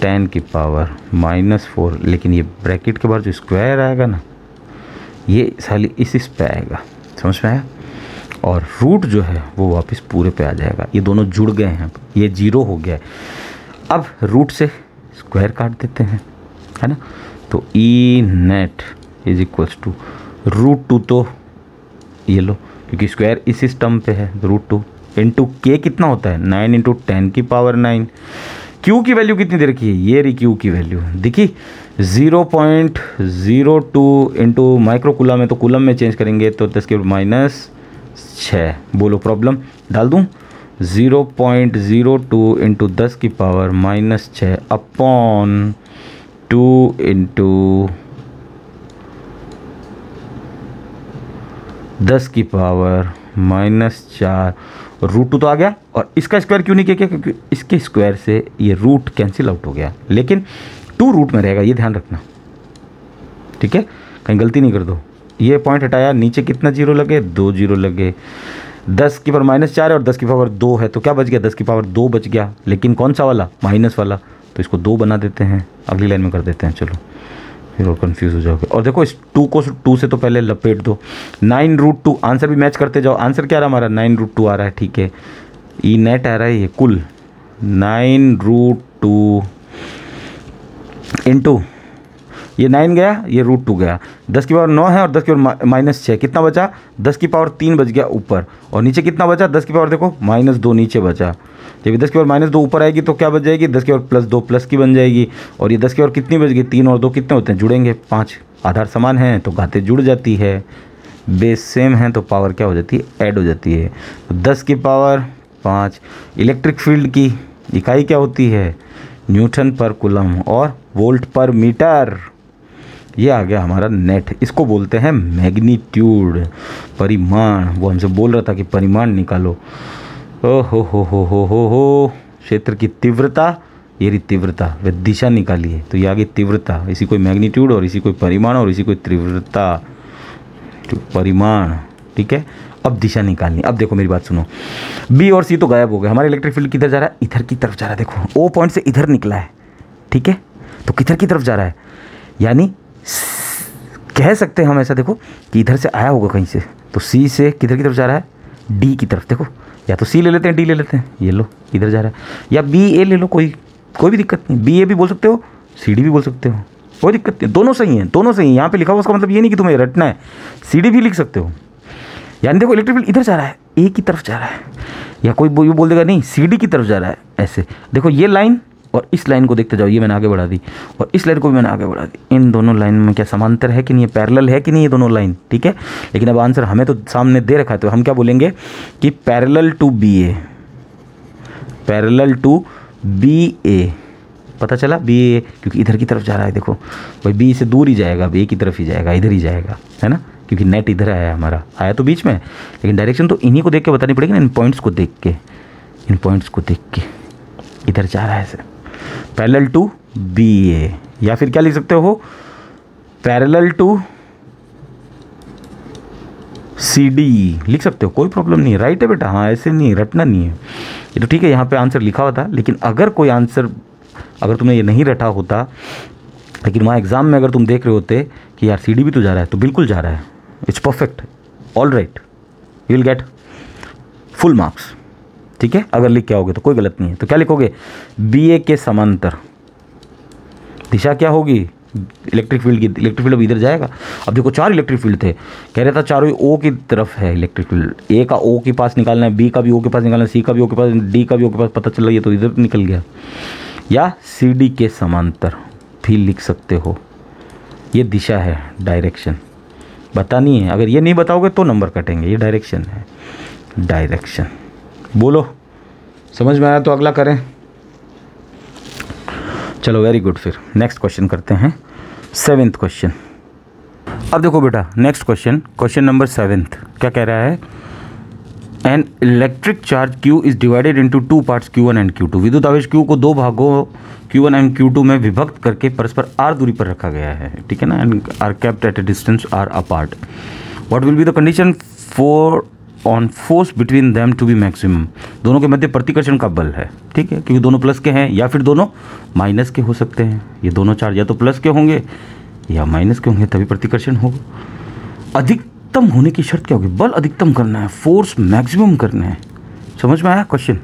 10 की पावर -4, लेकिन ये ब्रैकेट के बाद जो स्क्वायर आएगा ना, ये साली इस पे आएगा, समझ में आया, और रूट जो है वो वापस पूरे पे आ जाएगा, ये दोनों जुड़ गए हैं, ये 0 हो गया है। अब रूट से स्क्वायर काट देते हैं, है ना, तो E net is equals to √2, तो ये लो, क्योंकि स्क्वायर इस टर्म पे है, √2 इंटू के कितना होता है 9 इंटू 10 की पावर 9। क्यू की वैल्यू कितनी दे रखी है, ये रही क्यू की वैल्यू, देखिए 0.02 इंटू माइक्रो कूलम में, तो कूलम में चेंज करेंगे तो 10 के -6, बोलो प्रॉब्लम डाल दूँ, 0.02 इंटू 10 की पावर -6 अपॉन 2 इंटू 10 की पावर -4 और √2 तो आ गया। और इसका स्क्वायर क्यों नहीं किया? क्योंकि इसके स्क्वायर से ये रूट कैंसिल आउट हो गया, लेकिन 2 रूट में रहेगा, ये ध्यान रखना, ठीक है, कहीं गलती नहीं कर दो। ये पॉइंट हटाया, नीचे कितना जीरो लगे? 2 जीरो लगे। 10 की पावर -4 है और 10 की पावर 2 है, तो क्या बच गया? 10 की पावर 2 बच गया, लेकिन कौन सा वाला? माइनस वाला, तो इसको 2 बना देते हैं, अगली लाइन में कर देते हैं। चलो, फिर और कंफ्यूज हो जाओगे। और देखो, इस 2 को 2 से तो पहले लपेट दो। 9√2, आंसर भी मैच करते जाओ। आंसर क्या आ रहा हमारा? 9√2 आ रहा है, ठीक है। ई नेट आ रहा है, ये कुल 9√2 इंटू ये 9 गया, ये √2 गया। 10 की पावर 9 है और 10 की पावर -6, कितना बचा? 10 की पावर 3 बच गया ऊपर, और नीचे कितना बचा? 10 की पावर देखो -2 नीचे बचा। जब 10 की पावर -2 ऊपर आएगी तो क्या बच जाएगी? 10 की पावर +2 प्लस की बन जाएगी। और ये 10 की पावर कितनी बच गई? 3 और 2 कितने होते हैं? जुड़ेंगे 5। आधार समान है तो घातें जुड़ जाती है, बेस सेम है तो पावर क्या हो जाती है? ऐड हो जाती है। तो 10 की पावर 5। इलेक्ट्रिक फील्ड की इकाई क्या होती है? न्यूटन पर कूलम और वोल्ट पर मीटर। ये आ गया हमारा नेट। इसको बोलते हैं मैग्नीट्यूड, परिमाण। वो हमसे बोल रहा था कि परिमाण निकालो। ओ हो, क्षेत्र की तीव्रता, ये रही तीव्रता, वे दिशा निकालिए, तो ये आ गई तीव्रता। इसी कोई मैग्नीट्यूड और इसी कोई परिमाण और इसी कोई तीव्रता, परिमाण, ठीक है। अब दिशा निकालनी। अब देखो मेरी बात सुनो, बी और सी तो गायब हो गए। हमारा इलेक्ट्रिक फील्ड किधर जा रहा है? इधर की तरफ जा रहा है। देखो ओ पॉइंट से इधर निकला है, ठीक है, तो किधर की तरफ जा रहा है? यानी कह सकते हैं हम ऐसा, देखो कि इधर से आया होगा कहीं से, तो सी से किधर की तरफ जा रहा है? डी की तरफ। देखो, या तो सी ले लेते हैं, डी ले लेते हैं, ये लो इधर जा रहा है, या बी ए ले लो, कोई भी दिक्कत नहीं। बी ए भी बोल सकते हो, सी डी भी बोल सकते हो, कोई दिक्कत नहीं, दोनों सही हैं, दोनों सही हैं। यहाँ पे लिखा हुआ उसका मतलब ये नहीं कि तुम्हें रटना है, सी डी भी लिख सकते हो। यानी देखो इलेक्ट्रिक फील्ड इधर जा रहा है, ए की तरफ जा रहा है, या कोई बोल देगा नहीं सी डी की तरफ जा रहा है, ऐसे। देखो ये लाइन और इस लाइन को देखते जाओ, ये मैंने आगे बढ़ा दी और इस लाइन को भी मैंने आगे बढ़ा दी। इन दोनों लाइन में क्या समांतर है कि नहीं, पैरेलल है कि नहीं ये दोनों लाइन, ठीक है। लेकिन अब आंसर हमें तो सामने दे रखा है, तो हम क्या बोलेंगे कि parallel to B A, parallel to B A. पता चला? बी ए, क्योंकि इधर की तरफ जा रहा है। देखो भाई, बी से दूर ही जाएगा, बी की तरफ ही जाएगा, इधर ही जाएगा, है ना, क्योंकि नेट इधर आया हमारा, आया तो बीच में, लेकिन डायरेक्शन तो इन्हीं को देख के बतानी पड़ेगी ना, इन पॉइंट्स को देख के, इन पॉइंट्स को देख के इधर जा रहा है ऐसे। पैरेलल टू बी ए, या फिर क्या लिख सकते हो, पैरेलल टू सी डी लिख सकते हो, कोई प्रॉब्लम नहीं है। राइट है बेटा, हाँ ऐसे नहीं, रटना नहीं है ये तो, ठीक है। यहाँ पे आंसर लिखा हुआ था, लेकिन अगर कोई आंसर, अगर तुमने ये नहीं रटा होता, लेकिन वहाँ एग्जाम में अगर तुम देख रहे होते कि यार सी डी भी तो जा रहा है, तो बिल्कुल जा रहा है, it's perfect, all right, you will get full marks, ठीक है। अगर लिख के आओगे तो कोई गलत नहीं है। तो क्या लिखोगे? बी ए के समांतर दिशा क्या होगी इलेक्ट्रिक फील्ड की? इलेक्ट्रिक फील्ड अब इधर जाएगा। अब देखो 4 इलेक्ट्रिक फील्ड थे, कह रहा था चारों ओ की तरफ है इलेक्ट्रिक फील्ड। ए का ओ के पास निकालना है, बी का भी ओ के पास निकालना है, सी का भी ओ के पास, डी का भी ओ के पास। पता चला ये तो इधर निकल गया। या सी डी के समांतर भी लिख सकते हो, ये दिशा है, डायरेक्शन बतानी है। अगर ये नहीं बताओगे तो नंबर कटेंगे, ये डायरेक्शन है, डायरेक्शन। बोलो समझ में आया तो अगला करें। चलो वेरी गुड, फिर नेक्स्ट क्वेश्चन करते हैं, 7th क्वेश्चन। अब देखो बेटा next question, question number 7th क्या कह रहा है? An electric charge Q is divided into 2 parts Q1 and Q2। विद्युत आवेश Q को 2 भागों Q1 एंड Q2 में विभक्त करके परस्पर r दूरी पर रखा गया है, ठीक है ना, and are kept at a distance r apart. What will be the condition for on force between them to be maximum? दोनों के मध्य प्रतिकर्षण का बल है, ठीक है, क्योंकि दोनों प्लस के हैं या फिर दोनों माइनस के हो सकते हैं। ये दोनों चार्ज या तो प्लस के होंगे या माइनस के होंगे, तभी प्रतिकर्षण होगा। अधिकतम होने की शर्त क्या होगी? बल अधिकतम करना है, फोर्स मैक्सिमम करना है। समझ में आया क्वेश्चन?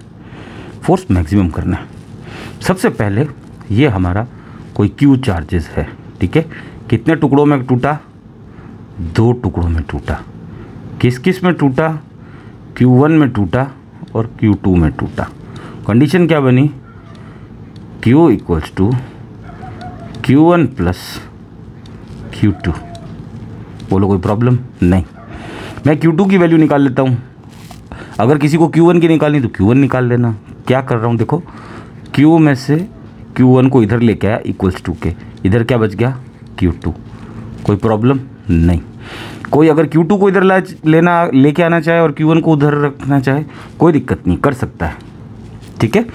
फोर्स मैक्सिमम करना है। सबसे पहले ये हमारा कोई Q चार्जेस है, ठीक है, कितने टुकड़ों में टूटा? 2 टुकड़ों में टूटा। किस किस में टूटा? Q1 में टूटा और Q2 में टूटा। कंडीशन क्या बनी? Q equals to Q1 plus Q2। बोलो कोई प्रॉब्लम नहीं। मैं Q2 की वैल्यू निकाल लेता हूँ, अगर किसी को Q1 की निकालनी तो Q1 निकाल लेना। क्या कर रहा हूँ देखो, Q में से Q1 को इधर लेके आया इक्वल्स टू के, इधर क्या बच गया? Q2। कोई प्रॉब्लम नहीं। कोई अगर Q2 को इधर लेके आना चाहे और Q1 को उधर रखना चाहे, कोई दिक्कत नहीं, कर सकता है। ठीक है,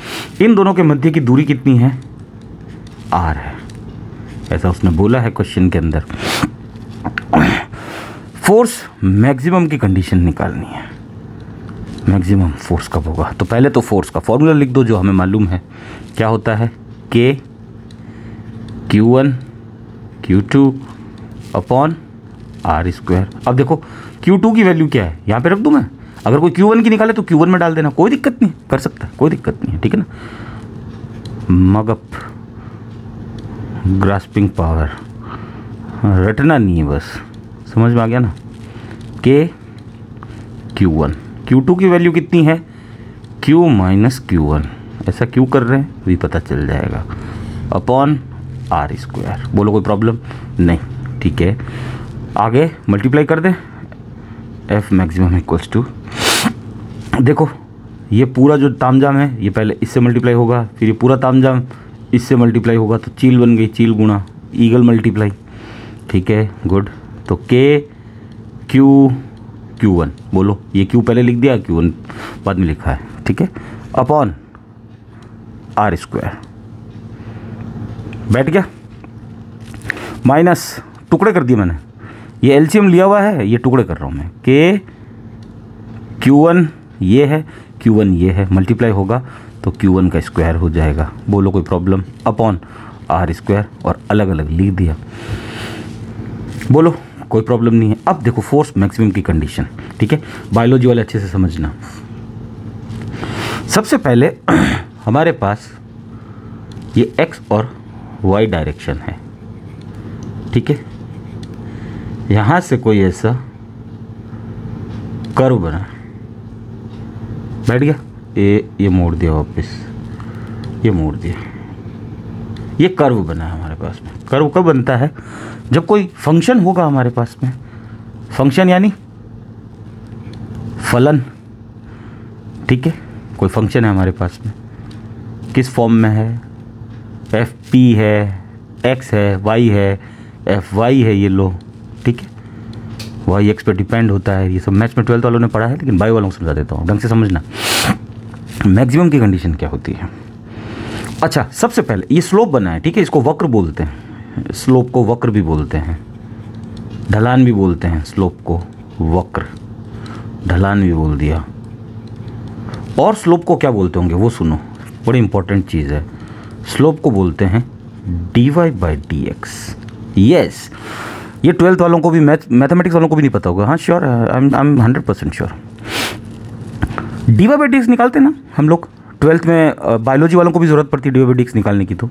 इन दोनों के मध्य की दूरी कितनी है? R है, ऐसा उसने बोला है क्वेश्चन के अंदर। फोर्स मैक्सिमम की कंडीशन निकालनी है। मैक्सिमम फोर्स कब होगा? तो पहले तो फोर्स का फॉर्मूला लिख दो जो हमें मालूम है। क्या होता है? K Q1 Q2 upon R²। अब देखो Q2 की वैल्यू क्या है, यहाँ पे रख दूँ मैं। अगर कोई Q1 की निकाले तो Q1 में डाल देना, कोई दिक्कत नहीं, कर सकता है, कोई दिक्कत नहीं है। ठीक है ना। मगअप ग्रास्पिंग पावर रटना नहीं है, बस समझ में आ गया ना। K Q1, Q2 की वैल्यू कितनी है? Q माइनस Q1, ऐसा क्यों कर रहे हैं भी पता चल जाएगा, अपॉन R²। बोलो कोई प्रॉब्लम नहीं? ठीक है, आगे मल्टीप्लाई कर दे। F मैक्सिमम इक्वल्स टू, देखो ये पूरा जो तामझाम है ये पहले इससे मल्टीप्लाई होगा, फिर ये पूरा तामझाम इससे मल्टीप्लाई होगा, तो चील बन गई, चील गुणा ईगल मल्टीप्लाई। ठीक है, गुड। तो K Q Q1, बोलो ये Q पहले लिख दिया, Q1 बाद में लिखा है। ठीक है, अपॉन R², बैठ गया। माइनस टुकड़े कर दिए मैंने, ये एलसीएम लिया हुआ है, ये टुकड़े कर रहा हूँ मैं। K Q1 ये है, Q1 ये है, मल्टीप्लाई होगा तो Q1 का स्क्वायर हो जाएगा। बोलो कोई प्रॉब्लम? अपॉन R², और अलग अलग लिख दिया। बोलो कोई प्रॉब्लम नहीं है। अब देखो फोर्स मैक्सिमम की कंडीशन। ठीक है, बायोलॉजी वाले अच्छे से समझना। सबसे पहले हमारे पास ये x और y डायरेक्शन है। ठीक है, यहाँ से कोई ऐसा कर्व बना, बैठ गया, ये मोड़ दिया वापस, ये मोड़ दिया, ये कर्व बना है हमारे पास में। कर्व कब बनता है? जब कोई फंक्शन होगा हमारे पास में। फंक्शन यानी फलन। ठीक है, कोई फंक्शन है हमारे पास में, किस फॉर्म में है? fp है, x है, y है, fy है, ये लो। ठीक है, y x पे डिपेंड होता है। ये सब मैथ्स में 12th वालों ने पढ़ा है, लेकिन बायो वालों को समझा देता हूँ, ढंग से समझना। मैक्सिमम की कंडीशन क्या होती है? अच्छा, सबसे पहले ये स्लोप बना है। ठीक है, इसको वक्र बोलते हैं, स्लोप को वक्र भी बोलते हैं, ढलान भी बोलते हैं। स्लोप को वक्र, ढलान भी बोल दिया। और स्लोप को क्या बोलते होंगे वो सुनो, बड़ी इंपॉर्टेंट चीज़ है। स्लोप को बोलते हैं dy/dx। यस, ये 12th वालों को भी, मैथमेटिक्स वालों को भी नहीं पता होगा। हाँ sure, I am 100% sure. dy/dx निकालते ना हम लोग 12th में, बायोलॉजी वालों को भी ज़रूरत पड़ती है dy/dx निकालने की, तो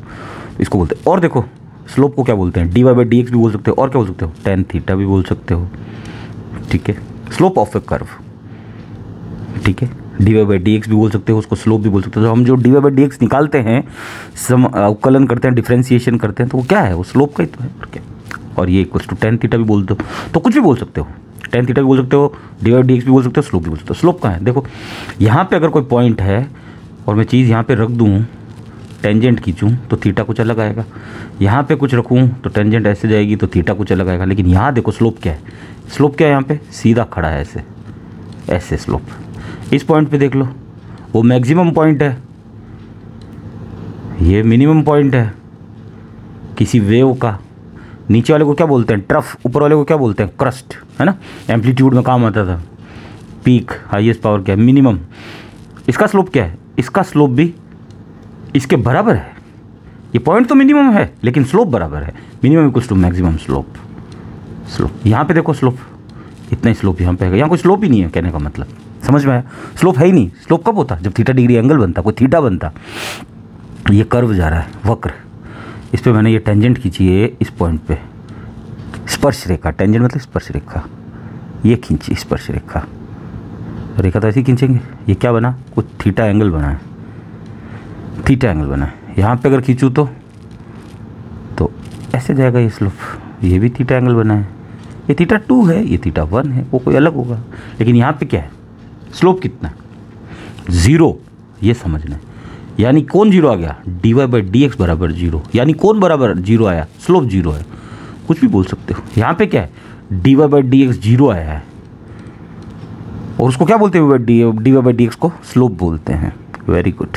इसको बोलते हैं। और देखो स्लोप को क्या बोलते हैं? dy/dx भी बोल सकते हो, और क्या बोल सकते हो? tan थीटा भी बोल सकते हो। ठीक है, स्लोप ऑफ ए कर्व। ठीक है, dy/dx भी बोल सकते हो, उसको स्लोप भी बोल सकते हो। तो हम जो dy/dx निकालते हैं, अवकलन करते हैं, डिफ्रेंसिएशन करते हैं, तो वो क्या है? वो स्लोप का ही तो है, और क्या। और ये इक्वल्स टू tan थीटा भी बोल दो, तो कुछ भी बोल सकते हो। tan थीटा भी बोल सकते हो, dy/dx भी बोल सकते हो, स्लोप भी बोल सकते हो। स्लोप कहाँ है? देखो यहाँ पे अगर कोई पॉइंट है और मैं चीज़ यहाँ पे रख दूँ, टेंजेंट खींचूँ तो थीटा कुछ अलग आएगा। यहाँ पे कुछ रखूँ तो टेंजेंट ऐसे जाएगी तो थीटा कुछ अलग आएगा। लेकिन यहाँ देखो स्लोप क्या है? स्लोप क्या है? यहाँ पे सीधा खड़ा है, ऐसे ऐसे स्लोप। इस पॉइंट पे देख लो, वो मैक्सिमम पॉइंट है, ये मिनिमम पॉइंट है किसी वेव का। नीचे वाले को क्या बोलते हैं? ट्रफ। ऊपर वाले को क्या बोलते हैं? क्रस्ट, है ना। एम्पलीट्यूड में काम आता था। पीक, हाईएस्ट पावर क्या है? मिनिमम। इसका स्लोप क्या है? इसका स्लोप भी इसके बराबर है। ये पॉइंट तो मिनिमम है लेकिन स्लोप बराबर है। Minimum equals to maximum slope. Slope यहाँ पे देखो, स्लोप इतना ही स्लोप यहाँ पे है। यहाँ कोई स्लोप ही नहीं है, कहने का मतलब समझ में आया? स्लोप है ही नहीं। स्लोप कब होता? जब थीटा डिग्री एंगल बनता, कोई थीटा बनता। ये कर्व जा रहा है, वक्र। इस पर मैंने ये टेंजेंट खींची है, इस पॉइंट पे स्पर्श रेखा। टेंजेंट मतलब स्पर्श रेखा, ये खींची स्पर्श रेखा। रेखा तो ऐसे ही खींचेंगे। ये क्या बना? कुछ थीटा एंगल बना है, थीटा एंगल बना है। यहाँ पे अगर खींचूँ तो ऐसे जाएगा ये स्लोप। ये भी थीटा एंगल बना है। ये थीटा 2 है, ये थीटा 1 है, वो कोई अलग होगा। लेकिन यहाँ पे क्या है? स्लोप कितना? 0। ये समझना है। यानी कौन 0 आ गया? dy/dx बराबर 0। यानी कौन बराबर 0 आया? स्लोप 0 है। कुछ भी बोल सकते हो। यहाँ पे क्या है? dy by D x zero आया है, और उसको क्या बोलते हैं, dy बाई डी एक्स को स्लोप बोलते हैं। वेरी गुड,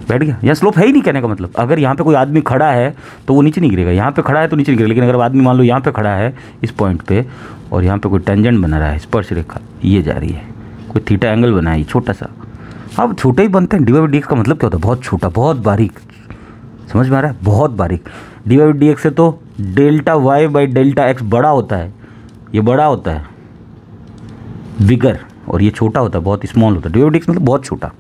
बैठ गया। यहाँ स्लोप है ही नहीं, कहने का मतलब अगर यहाँ पे कोई आदमी खड़ा है तो वो नीचे नहीं गिरेगा, यहाँ पे खड़ा है तो नीचे नहीं गिरेगा। लेकिन अगर आदमी मान लो यहाँ पे खड़ा है इस पॉइंट पे, और यहाँ पे कोई टेंजेंट बना रहा है, स्पर्श रेखा ये जा रही है, कोई थीटा एंगल बना है छोटा सा, अब छोटे ही बनते हैं। डी बाई डी एक्स का मतलब क्या होता है, बहुत छोटा, बहुत बारीक, समझ में आ रहा है, बहुत बारीक। डी बाई डी एक्स से तो delta Y by delta X बड़ा होता है, ये बड़ा होता है बिगर, और ये छोटा होता है, बहुत स्मॉल होता है। डी बाई डी एक्स मतलब बहुत छोटा।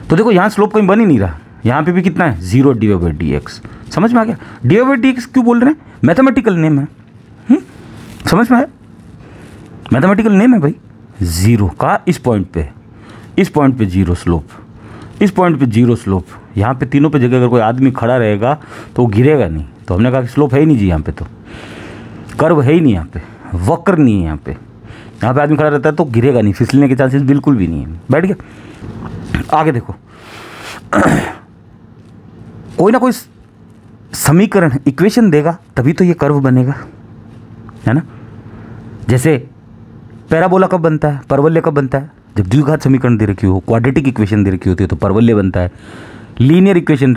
तो देखो यहाँ स्लोप कहीं बन ही नहीं रहा, यहाँ पे भी कितना है, zero D by D x. समझ में आ गया? डी बाई डी एक्स क्यों बोल रहे हैं, मैथमेटिकल नेम है, समझ में आया, मैथमेटिकल नेम है भाई। जीरो का इस पॉइंट पे जीरो स्लोप, इस पॉइंट पे जीरो स्लोप, यहाँ पे तीनों पे जगह अगर कोई आदमी खड़ा रहेगा तो वो गिरेगा नहीं। तो हमने कहा कि स्लोप है ही नहीं जी, यहाँ पे तो कर्व है ही नहीं, यहाँ पे वक्र नहीं है, यहाँ पे आदमी खड़ा रहता है तो गिरेगा नहीं, फिसलने के चांसेस बिल्कुल भी नहीं है। बैठ गया। आगे देखो, कोई ना कोई समीकरण इक्वेशन देगा तभी तो ये कर्व बनेगा, है ना। जैसे पैराबोला कब बनता है, परवलय कब बनता है, जब द्विघात समीकरण दे रखी हो, क्वाड्रेटिक इक्वेशन दे रखी होती है तो परवलय बनता है। लीनियर इक्वेशन,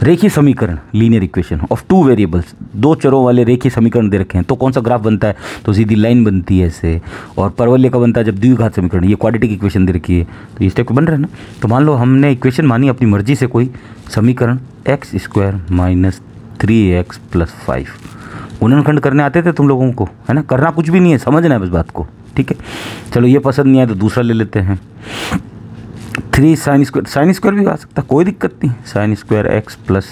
रेखीय समीकरण, linear equation of two variables, दो चरों वाले रेखीय समीकरण दे रखे हैं तो कौन सा ग्राफ बनता है, तो सीधी लाइन बनती है ऐसे। और परवलय का बनता है जब द्विघात समीकरण, ये क्वाड्रेटिक इक्वेशन दे रखी है तो इस टाइप के बन रहे हैं ना। तो मान लो हमने इक्वेशन मानी अपनी मर्जी से कोई समीकरण x square minus 3x plus 5, गुणनखंड करने आते थे तुम लोगों को, है ना, करना कुछ भी नहीं है, समझना है बस बात को, ठीक है। चलो ये पसंद नहीं आया तो दूसरा ले लेते हैं, 3 साइन स्क्वायर भी आ सकता, कोई दिक्कत नहीं, sine square x plus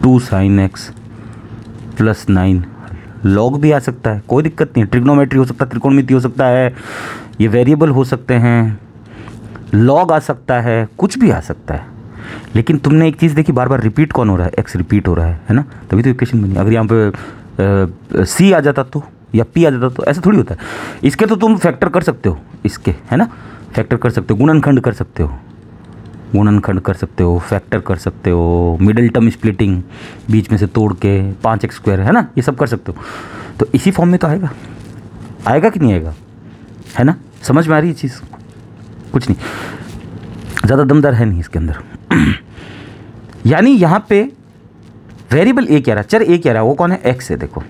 2 sine x plus 9, log भी आ सकता है, कोई दिक्कत नहीं, ट्रिग्नोमेट्री हो सकता है, त्रिकोणमिति हो सकता है, ये वेरिएबल हो सकते हैं, लॉग आ सकता है, कुछ भी आ सकता है। लेकिन तुमने एक चीज़ देखी, बार बार रिपीट कौन हो रहा है, एक्स रिपीट हो रहा है ना, तभी तो इक्वेशन बनी। अगर यहाँ पे सी आ जाता तो, या पी आ जाता तो ऐसा थोड़ी होता है। इसके तो तुम फैक्टर कर सकते हो, इसके, है ना, फैक्टर कर सकते हो, गुणनखंड कर सकते हो, गुणनखंड कर सकते हो, फैक्टर कर सकते हो, मिडल टर्म स्प्लिटिंग, बीच में से तोड़ के 5x स्क्वायर, है ना, ये सब कर सकते हो। तो इसी फॉर्म में तो आएगा, आएगा कि नहीं आएगा, है ना, समझ में आ रही है चीज़, कुछ नहीं, ज़्यादा दमदार है नहीं इसके अंदर। यानी यहाँ पे वेरिएबल ए क्या रहा, चर ए क्या रहा, वो कौन है, एक्स है, देखो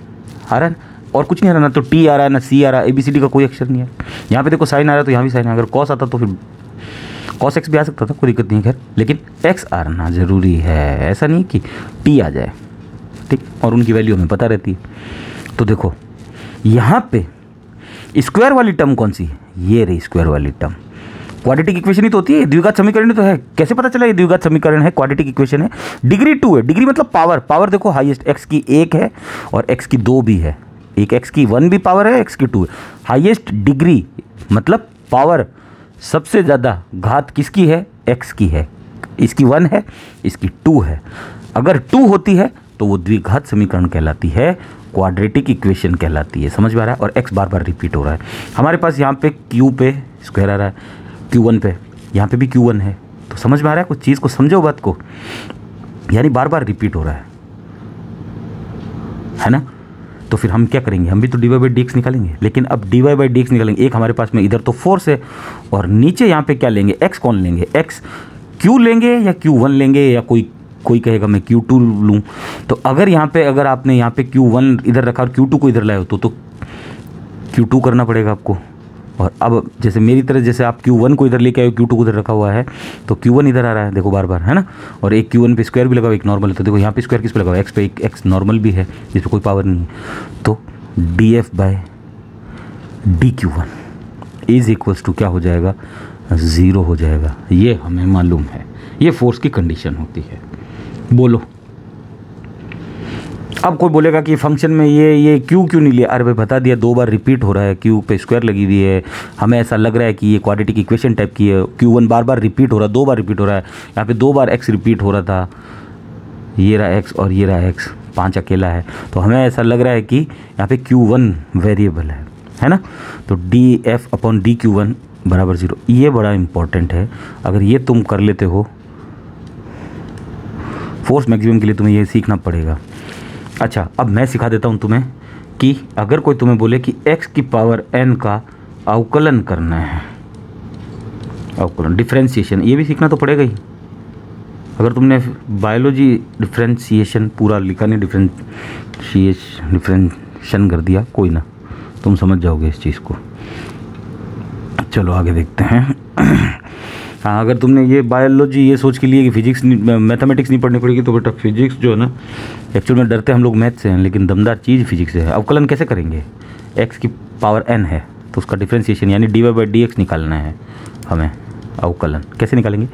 आ रहा है, और कुछ नहीं आ रहा, ना तो टी आ रहा है ना सी आ रहा है, ABCD का कोई अक्षर नहीं है। यहाँ पे देखो साइन आ रहा है तो यहाँ भी साइन, अगर कॉस आता तो फिर कॉस एक्स भी आ सकता था, कोई दिक्कत नहीं है, खैर, लेकिन एक्स आना ज़रूरी है, ऐसा नहीं कि टी आ जाए, ठीक, और उनकी वैल्यू हमें पता रहती है। तो देखो यहाँ पे स्क्वायर वाली टर्म कौन सी है, ये रही स्क्वायर वाली टर्म, क्वाड्रेटिक इक्वेशन ही तो होती है, द्विघात समीकरण ही तो है। कैसे पता चला ये द्विघात समीकरण है, क्वाड्रेटिक इक्वेशन है, डिग्री 2 है, डिग्री मतलब पावर, पावर देखो हाईएस्ट एक्स की 1 है और एक्स की 2 भी है, एक एक्स की 1 भी पावर है, एक्स की 2 है, हाईएस्ट डिग्री मतलब पावर, सबसे ज़्यादा घात किसकी है, एक्स की है, इसकी 1 है, इसकी 2 है। अगर 2 होती है तो वो द्विघात समीकरण कहलाती है, क्वाड्रेटिक इक्वेशन कहलाती है, समझ में आ रहा है। और एक्स बार बार रिपीट हो रहा है, हमारे पास यहाँ पे क्यू पे स्क्वायर आ रहा है, Q1 पे, यहाँ पे भी Q1 है, तो समझ में आ रहा है, कुछ चीज़ को समझो बात को, यानी बार बार रिपीट हो रहा है ना। तो फिर हम क्या करेंगे, हम भी तो dy बाई डी एक्स निकालेंगे, लेकिन अब dy बाई डी एक्स निकालेंगे, एक हमारे पास में इधर तो फोर्स है, और नीचे यहाँ पे क्या लेंगे, x कौन लेंगे, x Q लेंगे या Q1 लेंगे, या कोई कहेगा मैं Q2 लूँ। तो अगर यहाँ पे, अगर आपने यहाँ पे Q1 इधर रखा और Q2 को इधर लाए हो तो Q2 करना पड़ेगा आपको। और अब जैसे मेरी तरह, जैसे आप Q1 को इधर लेके आए, Q2 को इधर रखा हुआ है, तो Q1 इधर आ रहा है, देखो बार बार, है ना, और एक Q1 पे स्क्वायर भी लगा हुआ, एक नॉर्मल है, तो देखो यहाँ पे स्क्वायर किस पे लगा हुआ है, एक्स पे, एक एक्स नॉर्मल भी है जिस पे कोई पावर नहीं है, तो df by dq1 is equals to क्या हो जाएगा, 0 हो जाएगा। ये हमें मालूम है, ये फोर्स की कंडीशन होती है। बोलो, अब कोई बोलेगा कि फंक्शन में ये क्यू क्यों नहीं लिया, अरे भाई बता दिया, 2 बार रिपीट हो रहा है, क्यू पे स्क्वायर लगी हुई है, हमें ऐसा लग रहा है कि ये क्वाड्रेटिक इक्वेशन टाइप की है, Q1 बार बार रिपीट हो रहा है, 2 बार रिपीट हो रहा है, यहाँ पे 2 बार x रिपीट हो रहा था, ये रहा x और ये रहा x, 5 अकेला है, तो हमें ऐसा लग रहा है कि यहाँ पे Q1 वेरिएबल है ना। तो df अपॉन dq1 बराबर 0, ये बड़ा इंपॉर्टेंट है, अगर ये तुम कर लेते हो फोर्स मैक्सिमम के लिए तुम्हें ये सीखना पड़ेगा। अच्छा, अब मैं सिखा देता हूँ तुम्हें कि अगर कोई तुम्हें बोले कि x की पावर n का अवकलन करना है, अवकलन डिफ्रेंशिएशन, ये भी सीखना तो पड़ेगा ही। अगर तुमने बायोलॉजी डिफ्रेंशिएशन पूरा लिखा नहीं, डिफ्रेंशिएशन कर दिया, कोई ना, तुम समझ जाओगे इस चीज़ को। चलो आगे देखते हैं। हाँ, अगर तुमने ये बायोलॉजी ये सोच के लिए कि फिजिक्स मैथमेटिक्स नहीं पढ़नी पड़ेगी, तो बेटा फिजिक्स जो है ना, एक्चुअल में डरते हम लोग मैथ से हैं, लेकिन दमदार चीज़ फिजिक्स है। अवकलन कैसे करेंगे? x की पावर n है तो उसका डिफ्रेंशिएशन यानी dy/dx निकालना है हमें। अवकलन कैसे निकालेंगे?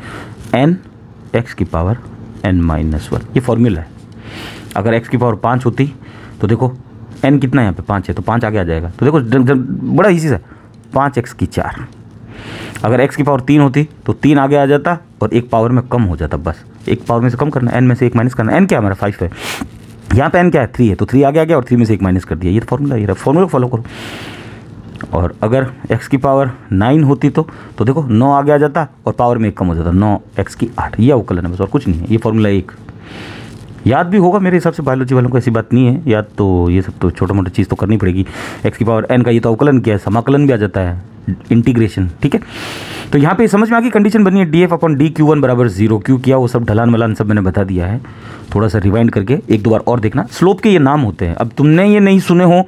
n x की पावर n-1, ये फॉर्मूला है। अगर x की पावर 5 होती तो देखो n कितना है यहाँ पे 5 है, तो 5 आगे आ जाएगा। तो देखो बड़ा इजी सा, 5x की 4। अगर x की पावर 3 होती तो 3 आगे आ जाता और एक पावर में कम हो जाता। बस एक पावर में से कम करना, n में से 1 माइनस करना। n क्या है हमारा 5 है, यहाँ पे n क्या है 3 है, तो 3 आगे आ गया और 3 में से 1 माइनस कर दिया। ये फॉर्मूला, ये फॉर्मूला फॉलो करो। और अगर x की पावर 9 होती तो देखो 9 आगे आ जाता और पावर में 1 कम हो जाता, 9x की 8। ये अवकलन है बस, और कुछ नहीं है। ये फॉर्मूला 1 याद भी होगा मेरे हिसाब से, बायोलॉजी वालों को ऐसी बात नहीं है याद, तो ये सब तो छोटा मोटा चीज़ तो करनी पड़ेगी। x की पावर n का ये तो अवकलन किया है, समाकलन भी आ जाता है, इंटीग्रेशन, ठीक है। तो यहाँ पे समझ में आ गई, कंडीशन बनी है dF/dq1 बराबर 0। क्यों किया वो सब ढलान वलान सब मैंने बता दिया है, थोड़ा सा रिवाइंड करके एक दो बार और देखना। स्लोप के ये नाम होते हैं, अब तुमने ये नहीं सुने हो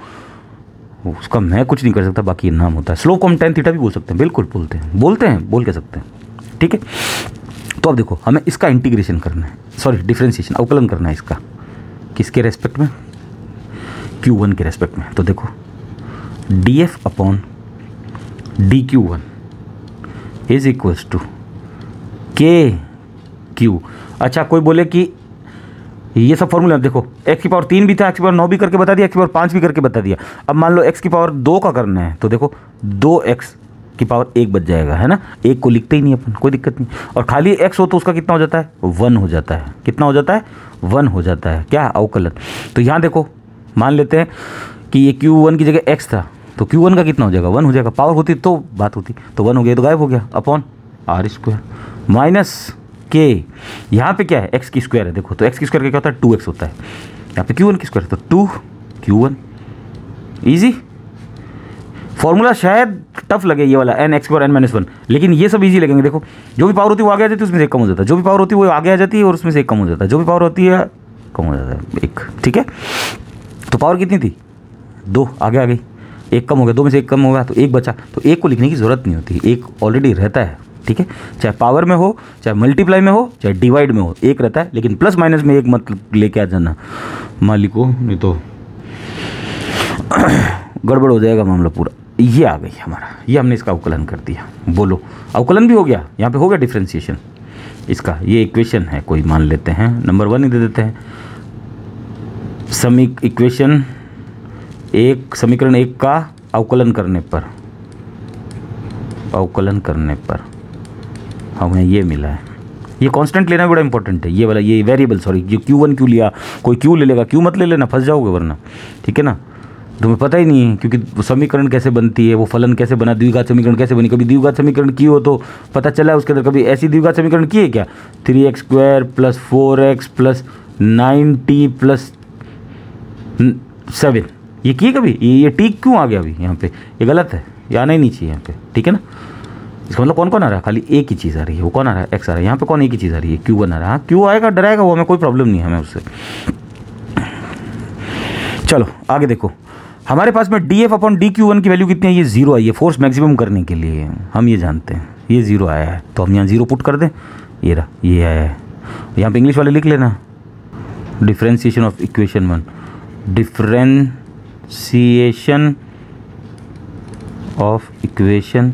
उसका मैं कुछ नहीं कर सकता, बाकी ये नाम होता है। स्लोप को हम tan थीटा भी बोल सकते हैं, बिल्कुल बोल के सकते हैं, ठीक है। तो अब देखो हमें इसका इंटीग्रेशन करना है, सॉरी डिफ्रेंशिएशन, अवकलन करना है इसका, किसके रेस्पेक्ट में? q1 के रेस्पेक्ट में। तो देखो dF/dq1 is equals to KQ। अच्छा, कोई बोले कि ये सब फॉर्मूला देखो, x की पावर 3 भी था, x की पावर 9 भी करके बता दिया, x की पावर 5 भी करके बता दिया। अब मान लो x की पावर 2 का करना है, तो देखो 2x की पावर 1 बच जाएगा, है ना। 1 को लिखते ही नहीं अपन, कोई दिक्कत नहीं। और खाली x हो तो उसका कितना हो जाता है? 1 हो जाता है। कितना हो जाता है? 1 हो जाता है। क्या? अवकलन। तो यहाँ देखो मान लेते हैं कि ये q1 की जगह x था, तो q1 का कितना हो जाएगा? 1 हो जाएगा। पावर होती तो बात होती, तो 1 हो गया तो गायब हो गया, अपॉन r² माइनस k। यहाँ पे क्या है? x की स्क्वायर है, देखो तो x की स्क्वायर का क्या होता है? 2x होता है। यहाँ पे q1 की स्क्वायर है तो 2q1। ईजी फॉर्मूला, शायद टफ लगे ये वाला n(x की पावर n-1), लेकिन ये सब इजी लगेंगे। देखो जो भी पावर होती है वो आगे आ जाती है, उसमें से एक कम हो जाता है, जो भी पावर होती है वो आगे आ जाती है और उसमें से एक कम हो जाता है, जो भी पावर होती है कम हो जाता है एक, ठीक है। तो पावर कितनी थी? 2, आगे आ गई, 1 कम हो गया, 2 में से 1 कम हो गया तो 1 बचा। तो 1 को लिखने की ज़रूरत नहीं होती, 1 ऑलरेडी रहता है, ठीक है। चाहे पावर में हो, चाहे मल्टीप्लाई में हो, चाहे डिवाइड में हो, 1 रहता है। लेकिन प्लस माइनस में 1 मत लेके आ जाना मालिक को, नहीं तो गड़बड़ हो जाएगा मामला पूरा। ये आ गई हमारा, ये हमने इसका अवकलन कर दिया। बोलो अवकलन भी हो गया, यहाँ पे हो गया डिफ्रेंशिएशन इसका। ये इक्वेशन है कोई, मान लेते हैं नंबर 1 ही दे देते हैं। इक्वेशन 1, समीकरण 1 का अवकलन करने पर हमें ये मिला है। ये कांस्टेंट लेना बड़ा इंपॉर्टेंट है, ये वाला, ये वेरिएबल, सॉरी ये q1 क्यों लिया, कोई क्यों ले लेगा, क्यों मत ले लेना, फंस जाओगे वरना, ठीक है ना। तुम्हें पता ही नहीं है क्योंकि समीकरण कैसे बनती है, वो फलन कैसे बना, द्विघात समीकरण कैसे बनी। कभी द्विघात समीकरण की हो तो पता चला उसके अंदर, कभी ऐसी द्विघात समीकरण की है क्या? 3x² + 4x + 9t + 7, ये की कभी? ये टी क्यों आ गया अभी यहाँ पे? ये गलत है, ये आना ही नहीं चाहिए यहाँ पे, ठीक है ना। इसका मतलब कौन कौन आ रहा है? खाली एक ही चीज़ आ रही है। वो कौन आ रहा है? x आ रहा है। यहाँ पे कौन एक ही चीज़ आ रही है? q1 आ रहा है। हाँ q आएगा, डराएगा वो, हमें कोई प्रॉब्लम नहीं है हमें उससे। चलो आगे देखो, हमारे पास में dF/dq1 की वैल्यू कितनी है? ये 0 आई है। फोर्स मैक्सिमम करने के लिए हम ये जानते हैं, ये 0 आया है, तो हम यहाँ 0 पुट कर दें। ये रहा, ये आया है। यहाँ पे इंग्लिश वाले लिख लेना, differentiation of equation 1, differentiation of equation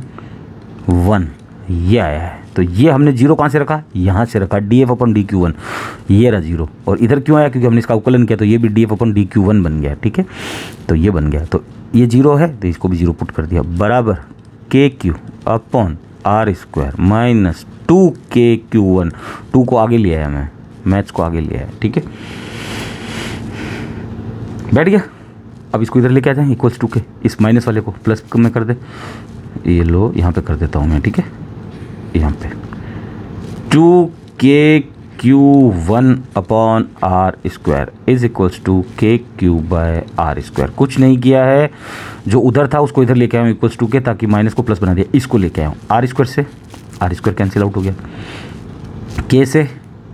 1, ये आया है। तो ये हमने 0 कहाँ से रखा? यहाँ से रखा, dF/dq1, ये रहा 0। और इधर क्यों आया? क्योंकि हमने इसका अवकलन किया, तो ये भी dF/dq1 बन गया, ठीक है। तो ये बन गया, तो ये 0 है तो इसको भी 0 पुट कर दिया, बराबर KQ/r² माइनस 2KQ1। 2 को आगे लिया है, मैं मैथ्स को आगे लिया है, ठीक है। बैठ गया। अब इसको इधर लेके आ जाए, इक्वल्स टू के, इस माइनस वाले को प्लस में कर दे। ये लो यहाँ पे कर देता हूँ मैं, ठीक है। यहाँ पे 2KQ Q1 upon R square is equals to KQ/R²। कुछ नहीं किया है, जो उधर था उसको इधर लेके आया हूँ इक्वल्स टू के, ताकि माइनस को प्लस बना दिया, इसको लेके आया हूँ। R² से R² कैंसिल आउट हो गया, K से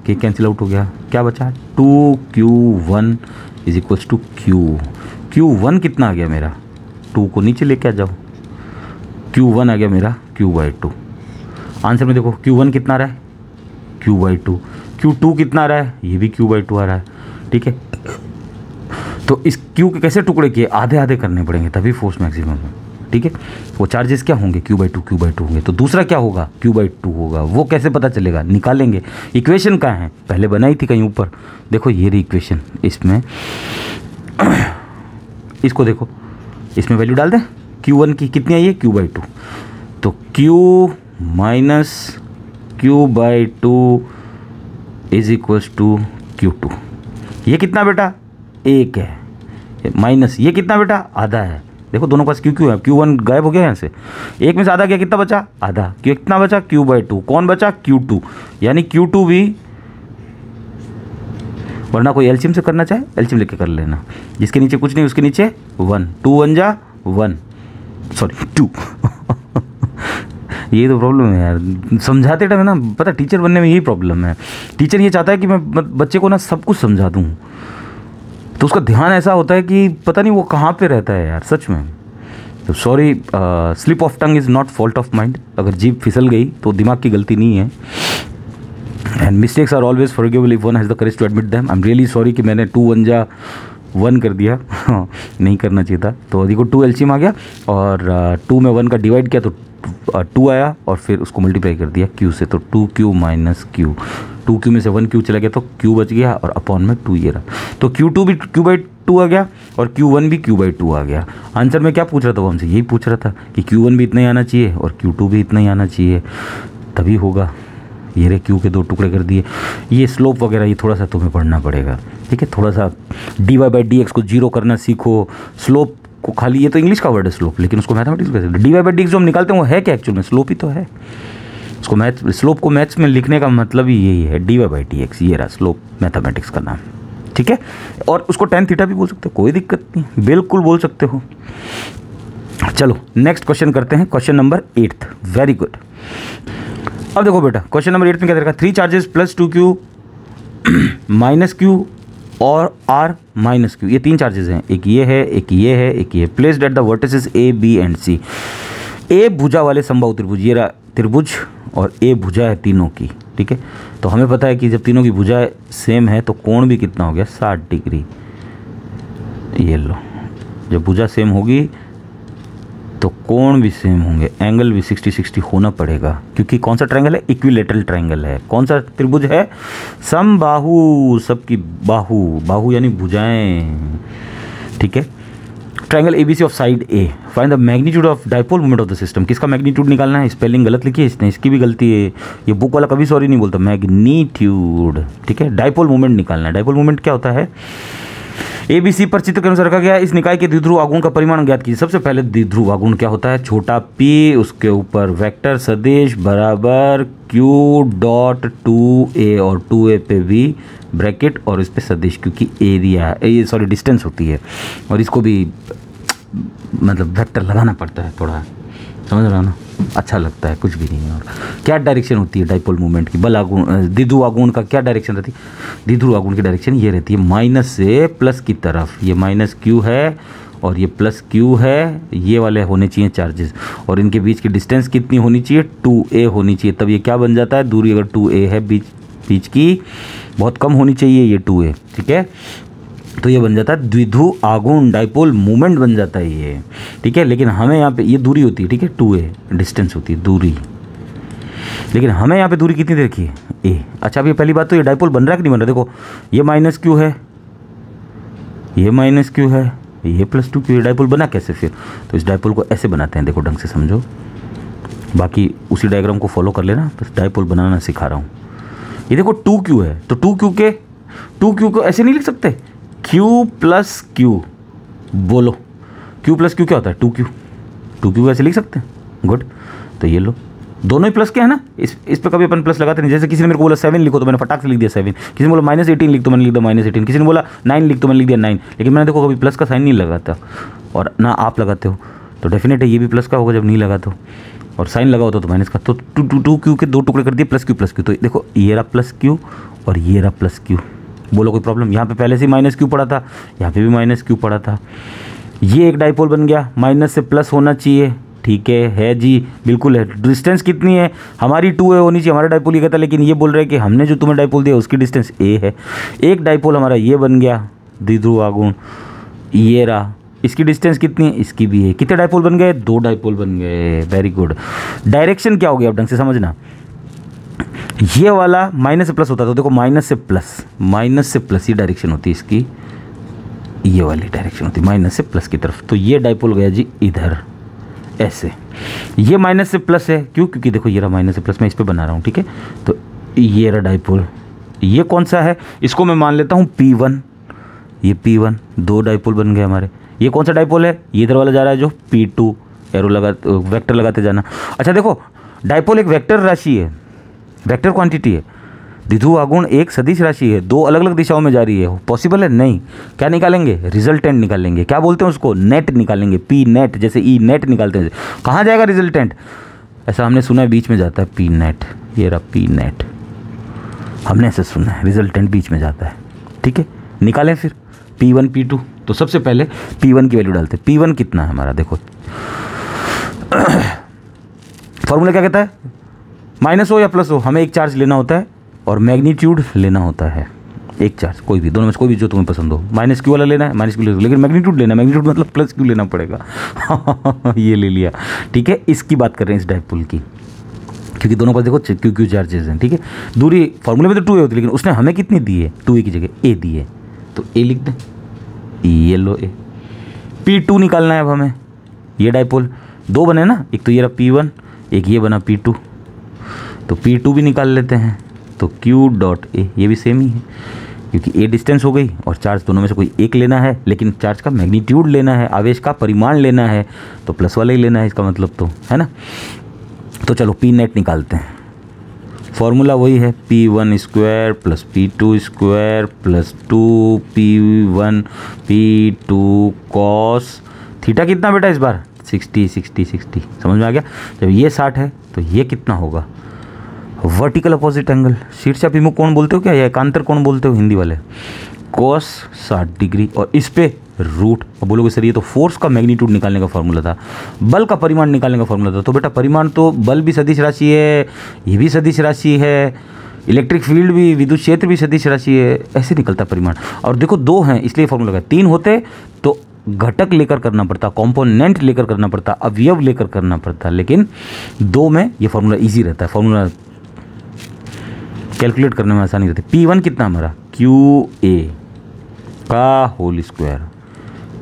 K कैंसिल आउट हो गया, क्या बचा 2Q1 is equals to Q1 कितना आ गया मेरा, 2 को नीचे लेके आ जाओ, Q1 आ गया मेरा Q/2। आंसर में देखो Q1 कितना आ रहा है Q/2, Q2 कितना आ रहा है, ये भी Q/2 आ रहा है। ठीक है, तो इस Q के कैसे टुकड़े किए, आधे आधे करने पड़ेंगे तभी फोर्स मैक्सिमम है। ठीक है, वो चार्जेस क्या होंगे Q/2 होंगे, तो दूसरा क्या होगा Q/2 होगा। वो कैसे पता चलेगा, निकालेंगे। इक्वेशन कहाँ है, पहले बनाई थी कहीं ऊपर, देखो ये रही इक्वेशन, इसमें इसको देखो, इसमें वैल्यू डाल दें Q1 की, कितनी आई है Q/2, तो Q minus Q/2 is equals to Q2। ये कितना बेटा, 1 है, माइनस ये कितना बेटा, आधा है। देखो दोनों पास Q है, Q1 गायब हो गया यहाँ से, 1 में से आधा गया, कितना बचा, आधा, कितना बचा Q/2, कौन बचा Q2, यानी Q2 भी, वरना कोई एलसीएम से करना चाहे एलसीएम लेके कर लेना, जिसके नीचे कुछ नहीं उसके नीचे 1, 2 1 जा 1, सॉरी 2 ये तो प्रॉब्लम है यार, समझाते टाइम ना, पता टीचर बनने में यही प्रॉब्लम है। टीचर ये चाहता है कि मैं बच्चे को ना सब कुछ समझा दूँ, तो उसका ध्यान ऐसा होता है कि पता नहीं वो कहाँ पे रहता है यार, सच में। तो sorry, slip of tongue is not fault of mind. अगर जीभ फिसल गई तो दिमाग की गलती नहीं है, and mistakes are always forgivable if one has the courage to admit them. I am really sorry कि मैंने 2 1 जा 1 कर दिया नहीं करना चाहिए था। तो देखो 2 एलसीएम आ गया, और 2 में 1 का डिवाइड किया तो 2 आया, और फिर उसको मल्टीप्लाई कर दिया Q से, तो 2Q माइनस Q, 2Q में से 1Q चला गया तो Q बच गया, और अपॉन में 2 ये रहा, तो Q2 भी Q/2 आ गया, और Q1 भी Q/2 आ गया। आंसर में क्या पूछ रहा था वो हमसे, यही पूछ रहा था कि Q1 भी इतना ही आना चाहिए और Q2 भी इतना ही आना चाहिए, तभी होगा। ये रे Q के 2 टुकड़े कर दिए। ये स्लोप वगैरह ये थोड़ा सा तुम्हें पढ़ना पड़ेगा, ठीक है, थोड़ा सा dy/dx को जीरो करना सीखो, स्लोप को खाली, ये तो इंग्लिश का वर्ड है स्लोप, लेकिन उसको मैथमेटिक्स कैसे, dy/dx जो हम निकालते हैं वो है क्या एक्चुअल में, स्लोप ही तो है। उसको मैथ, स्लोप को मैथ्स में लिखने का मतलब ही यही है, dy/dx, ये रहा स्लोप मैथमेटिक्स का नाम, ठीक है। और उसको tan थीटा भी बोल सकते हो, कोई दिक्कत नहीं, बिल्कुल बोल सकते हो। चलो नेक्स्ट क्वेश्चन करते हैं, क्वेश्चन नंबर 8। Very good. अब देखो बेटा क्वेश्चन नंबर 8 में क्या दे रखा, 3 charges plus 2Q minus Q और R माइनस Q, ये 3 चार्जेस हैं, एक ये है, एक ये है, एक ये, placed at the vertices A B and C। A भुजा वाले समबाहु त्रिभुज, ये रहा त्रिभुज, और A भुजा है तीनों की, ठीक है। तो हमें पता है कि जब तीनों की भुजा सेम है तो कोण भी कितना हो गया, 60 डिग्री। ये लो, जब भुजा सेम होगी तो कोण भी सेम होंगे, एंगल भी 60-60 होना पड़ेगा, क्योंकि कौन सा ट्रायंगल है, इक्विलेटरल ट्रायंगल है। कौन सा त्रिभुज है, समबाहु, सबकी बाहु, बाहु यानी भुजाएं, ठीक है। Triangle ABC of side A, find the magnitude of dipole moment of the system. किसका मैग्नीट्यूड निकालना है, स्पेलिंग गलत लिखी है इसने, इसकी भी गलती है, ये बुक वाला कभी सॉरी नहीं बोलता, मैग्नीट्यूड, ठीक है। डाइपोल मोमेंट निकालना है। डाइपोल मोमेंट क्या होता है, ABC पर चित्र के अनुसार रखा गया, इस निकाय के द्विध्रुव आघूर्ण का परिमाण ज्ञात कीजिए। सबसे पहले द्विध्रुव आघूर्ण क्या होता है, छोटा p, उसके ऊपर वेक्टर सदिश बराबर Q.2a, और 2a पे भी ब्रैकेट और इस पे सदिश, क्योंकि एरिया, ये सॉरी डिस्टेंस होती है, और इसको भी मतलब वेक्टर लगाना पड़ता है थोड़ा, समझ रहा ना, अच्छा लगता है, कुछ भी नहीं है। और क्या डायरेक्शन होती है डाइपोल मूवमेंट की, बल आघूर्ण, द्विध्रुव आघूर्ण का क्या डायरेक्शन रहती है, द्विध्रुव आघूर्ण की डायरेक्शन ये रहती है माइनस से प्लस की तरफ। ये माइनस Q है और ये प्लस Q है, ये वाले होने चाहिए चार्जेस, और इनके बीच की डिस्टेंस कितनी होनी चाहिए, 2a होनी चाहिए, तब ये क्या बन जाता है, दूरी अगर 2a है बीच की बहुत कम होनी चाहिए, ये 2a, ठीक है। तो ये बन जाता है द्विध्रुव आघूर्ण, डाइपोल मूवमेंट बन जाता है ये, ठीक है। लेकिन हमें यहाँ पे ये दूरी होती है, ठीक है, 2a डिस्टेंस होती है दूरी, लेकिन हमें यहाँ पे दूरी कितनी दे रखी है, a। अच्छा अब ये पहली बात तो ये डाइपोल बन रहा है कि नहीं बन रहा, देखो ये माइनस Q है, ये माइनस Q है, ये प्लस 2Q, ये डाइपोल बना कैसे फिर, तो इस डाइपोल को ऐसे बनाते हैं, देखो ढंग से समझो, बाकी उसी डायग्राम को फॉलो कर लेना, बस डाइपोल बनाना सिखा रहा हूँ। ये देखो 2Q है, तो 2Q को ऐसे नहीं लिख सकते, Q प्लस Q, बोलो Q प्लस Q क्या होता है, 2Q, 2Q ऐसे लिख सकते हैं, गुड। तो ये लो दोनों ही प्लस के है ना, इस पे कभी अपन प्लस लगाते नहीं। जैसे किसी ने मेरे को बोला 7 लिखो तो मैंने फटाक से लिख दिया 7, किसी ने बोला -18 लिख तो मैंने लिख दिया -18, किसी ने बोला 9 लिख तो मैंने लिख दिया 9, लेकिन मैंने देखो कभी प्लस का साइन नहीं लगाता, और ना आप लगाते हो, तो डेफिनेट है ये भी प्लस का होगा जब नहीं लगाते हो, और साइन लगा होता तो माइनस का। तो टू क्यू के 2 टुकड़े कर दिए, प्लस क्यू, तो देखो ये रहा प्लस क्यू और ये रहा प्लस क्यू। बोलो कोई प्रॉब्लम? यहाँ पे पहले से ही माइनस क्यू पड़ा था, यहाँ पे भी माइनस क्यू पड़ा था। ये एक डाइपोल बन गया, माइनस से प्लस होना चाहिए, ठीक है जी, बिल्कुल है। डिस्टेंस कितनी है हमारी? 2 है होनी चाहिए, हमारा डाइपोल ये कहता है, लेकिन ये बोल रहे हैं कि हमने जो तुम्हें डाइपोल दिया उसकी डिस्टेंस a है। एक डाइपोल हमारा ये बन गया द्विध्रुव आघूर्ण, ये रहा, इसकी डिस्टेंस कितनी है? इसकी भी है। कितने डाइपोल बन गए? 2 डाइपोल बन गए, वेरी गुड। डायरेक्शन क्या हो गया अब ढंग से समझना, ये वाला माइनस से प्लस होता है, तो देखो माइनस से प्लस ये डायरेक्शन होती है इसकी, ये वाली डायरेक्शन होती है माइनस से प्लस की तरफ। तो ये डाइपोल गया जी इधर ऐसे, ये माइनस से प्लस है, क्यों? क्योंकि देखो ये रहा माइनस से प्लस, मैं इस पे बना रहा हूँ, ठीक है। तो ये रहा डाइपोल, ये कौन सा है? इसको मैं मान लेता हूँ P1, ये P1, 2 डाइपोल बन गए हमारे। ये कौन सा डाइपोल है? ये इधर वाला जा रहा है जो P2, एरो लगा, वेक्टर लगाते जाना। अच्छा देखो, डाइपोल एक वेक्टर राशि है, वेक्टर क्वांटिटी है, द्विध्रुव आघूर्ण एक सदिश राशि है, 2 अलग अलग दिशाओं में जा रही है, पॉसिबल है? नहीं। क्या निकालेंगे? रिजल्टेंट निकालेंगे। क्या बोलते हैं उसको? नेट निकालेंगे, पी नेट, जैसे ई नेट निकालते हैं। कहाँ जाएगा रिजल्टेंट? ऐसा हमने सुना है बीच में जाता है पी नेट, ये रहा पी नेट, हमने ऐसा सुना है रिजल्टेंट बीच में जाता है, ठीक है। निकालें फिर P1 P2, तो सबसे पहले P1 की वैल्यू डालते हैं। P1 कितना है हमारा? देखो फॉर्मूला क्या कहता है? माइनस हो या प्लस हो, हमें एक चार्ज लेना होता है और मैग्नीट्यूड लेना होता है, एक चार्ज कोई भी, दोनों में से कोई भी जो तुम्हें पसंद हो। माइनस क्यू वाला लेना है, माइनस क्यू, लेकिन मैग्नीट्यूड लेना है, मैग्नीट्यूड मतलब प्लस क्यू लेना पड़ेगा। ये ले लिया, ठीक है। इसकी बात कर रहे हैं इस डाइपोल की, क्योंकि दोनों पर देखो क्यू चार्जेस हैं, ठीक है। दूरी फॉर्मूले में तो 2a होती है, लेकिन उसने हमें कितनी दी है? 2a की जगह a दी है, तो a लिख दें, ये लो a। P2 निकालना है अब हमें, ये डाइपोल 2 बने ना, एक तो ये रहा P1, एक ये बना P2, तो P2 भी निकाल लेते हैं। तो Q डॉट A, ये भी सेम ही है, क्योंकि A डिस्टेंस हो गई और चार्ज दोनों में से कोई एक लेना है, लेकिन चार्ज का मैग्नीट्यूड लेना है, आवेश का परिमाण लेना है, तो प्लस वाला ही लेना है, इसका मतलब तो है ना। तो चलो P नेट निकालते हैं। फॉर्मूला वही है, P1 square plus P2 square plus 2P1 P2 cos theta. कितना बेटा इस बार? 60 60 60, समझ में आ गया। जब ये 60 है तो ये कितना होगा? वर्टिकल अपोजिट एंगल, शीर्षाभिमुख कोण बोलते हो क्या, या एकांतर कोण बोलते हो हिंदी वाले, cos 60 डिग्री, और इस पे रूट। अब बोलोगे सर ये तो फोर्स का मैग्नीट्यूड निकालने का फॉर्मूला था, बल का परिमाण निकालने का फॉर्मूला था। तो बेटा परिमाण तो बल भी सदिश राशि है, ये भी सदिश राशि है, इलेक्ट्रिक फील्ड भी, विद्युत क्षेत्र भी सदिश राशि है, ऐसे निकलता परिमाण। और देखो 2 हैं इसलिए फॉर्मूला का, 3 होते तो घटक लेकर करना पड़ता, कंपोनेंट लेकर करना पड़ता, अवयव लेकर करना पड़ता, लेकिन 2 में ये फॉर्मूला ईजी रहता है, फॉर्मूला कैलकुलेट करने में आसानी रहती है। P1 कितना हमारा? QA का होल स्क्वायर।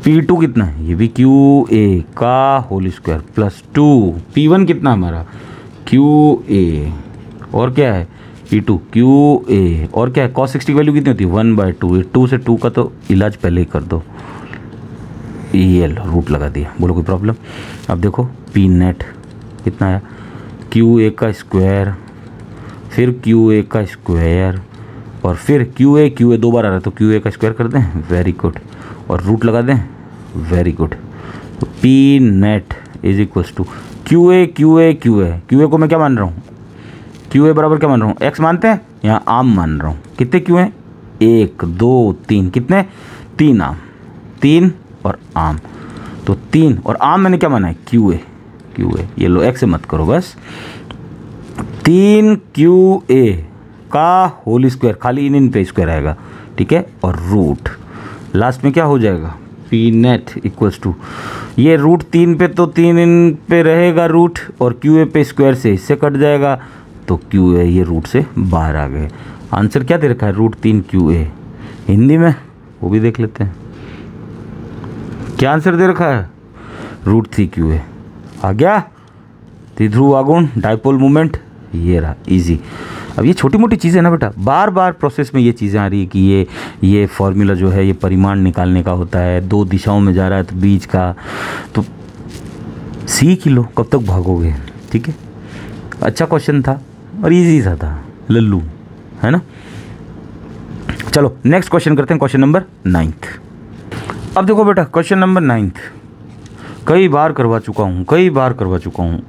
P2 कितना है? ये भी QA का होल स्क्वायर प्लस 2। P1 कितना हमारा? QA, और क्या है? P2 QA, और क्या है? cos 60 की वैल्यू कितनी होती है? 1/2। 2 से 2 का तो इलाज पहले ही कर दो, ये रूट लगा दिया। बोलो कोई प्रॉब्लम? अब देखो P नेट कितना आया? QA का स्क्वायर, फिर QA का स्क्वायर, और फिर QA 2 बार आ रहा है तो QA का स्क्वायर कर दें, वेरी गुड, और रूट लगा दें, वेरी गुड। तो P net is equals to QA को मैं क्या मान रहा हूँ? QA बराबर क्या मान रहा हूँ? x मानते हैं, यहाँ आम मान रहा हूँ। कितने Q हैं? 1 2 3, कितने? 3 आम, 3 और आम, तो 3 और आम मैंने क्या माना है? QA। ये लो x से मत करो बस, 3 QA का होल स्क्वायर, खाली इन पे स्क्वायर आएगा, ठीक है, और रूट लास्ट में क्या हो जाएगा? P नेट इक्वल्स टू, ये रूट 3 पे तो 3 इन पे रहेगा रूट, और QA पे स्क्वायर से इससे कट जाएगा, तो QA ये रूट से बाहर आ गए। आंसर क्या दे रखा है? Root 3 QA। हिंदी में वो भी देख लेते हैं, क्या आंसर दे रखा है? Root 3 QA। आ गया? द्विध्रुव आघूर्ण डाइपोल मोमेंट, ये रहा, इजी। अब ये छोटी मोटी चीज़ें ना बेटा, बार बार प्रोसेस में ये चीज़ें आ रही है कि ये फॉर्मूला जो है ये परिमाण निकालने का होता है, 2 दिशाओं में जा रहा है तो बीच का, तो सीख ही लो, कब तक भागोगे, ठीक है। अच्छा क्वेश्चन था और इजी सा था, लल्लू, है ना। चलो नेक्स्ट क्वेश्चन करते हैं, क्वेश्चन नंबर 9th। अब देखो बेटा क्वेश्चन नंबर 9th कई बार करवा चुका हूँ।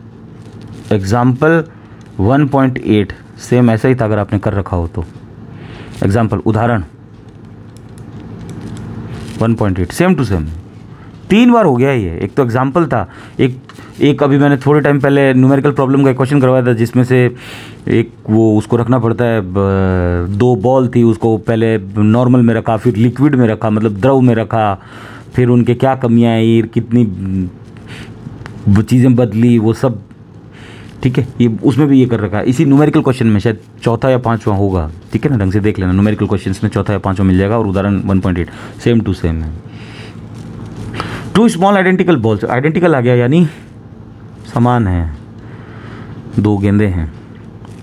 एग्जाम्पल 1.8 सेम ऐसा ही था अगर आपने कर रखा हो तो। एग्जाम्पल उदाहरण 1.8 सेम टू सेम 3 बार हो गया ये। एक तो एग्जाम्पल था, एक अभी मैंने थोड़े टाइम पहले न्यूमेरिकल प्रॉब्लम का एक क्वेश्चन करवाया था जिसमें से एक वो उसको रखना पड़ता है, 2 बॉल थी, उसको पहले नॉर्मल में रखा, फिर लिक्विड में रखा, मतलब द्रव में रखा, फिर उनके क्या कमियां आई, कितनी चीज़ें बदली, वो सब ठीक है। ये उसमें भी ये कर रखा है, इसी न्यूमेरिकल क्वेश्चन में शायद 4था या 5वां होगा, ठीक है ना, ढंग से देख लेना। न्यूमेरिकल क्वेश्चंस में 4था या 5वां मिल जाएगा और उदाहरण 1.8 सेम टू सेम है। 2 स्मॉल आइडेंटिकल बॉल्स, आइडेंटिकल आ गया यानी समान है, 2 गेंदे हैं।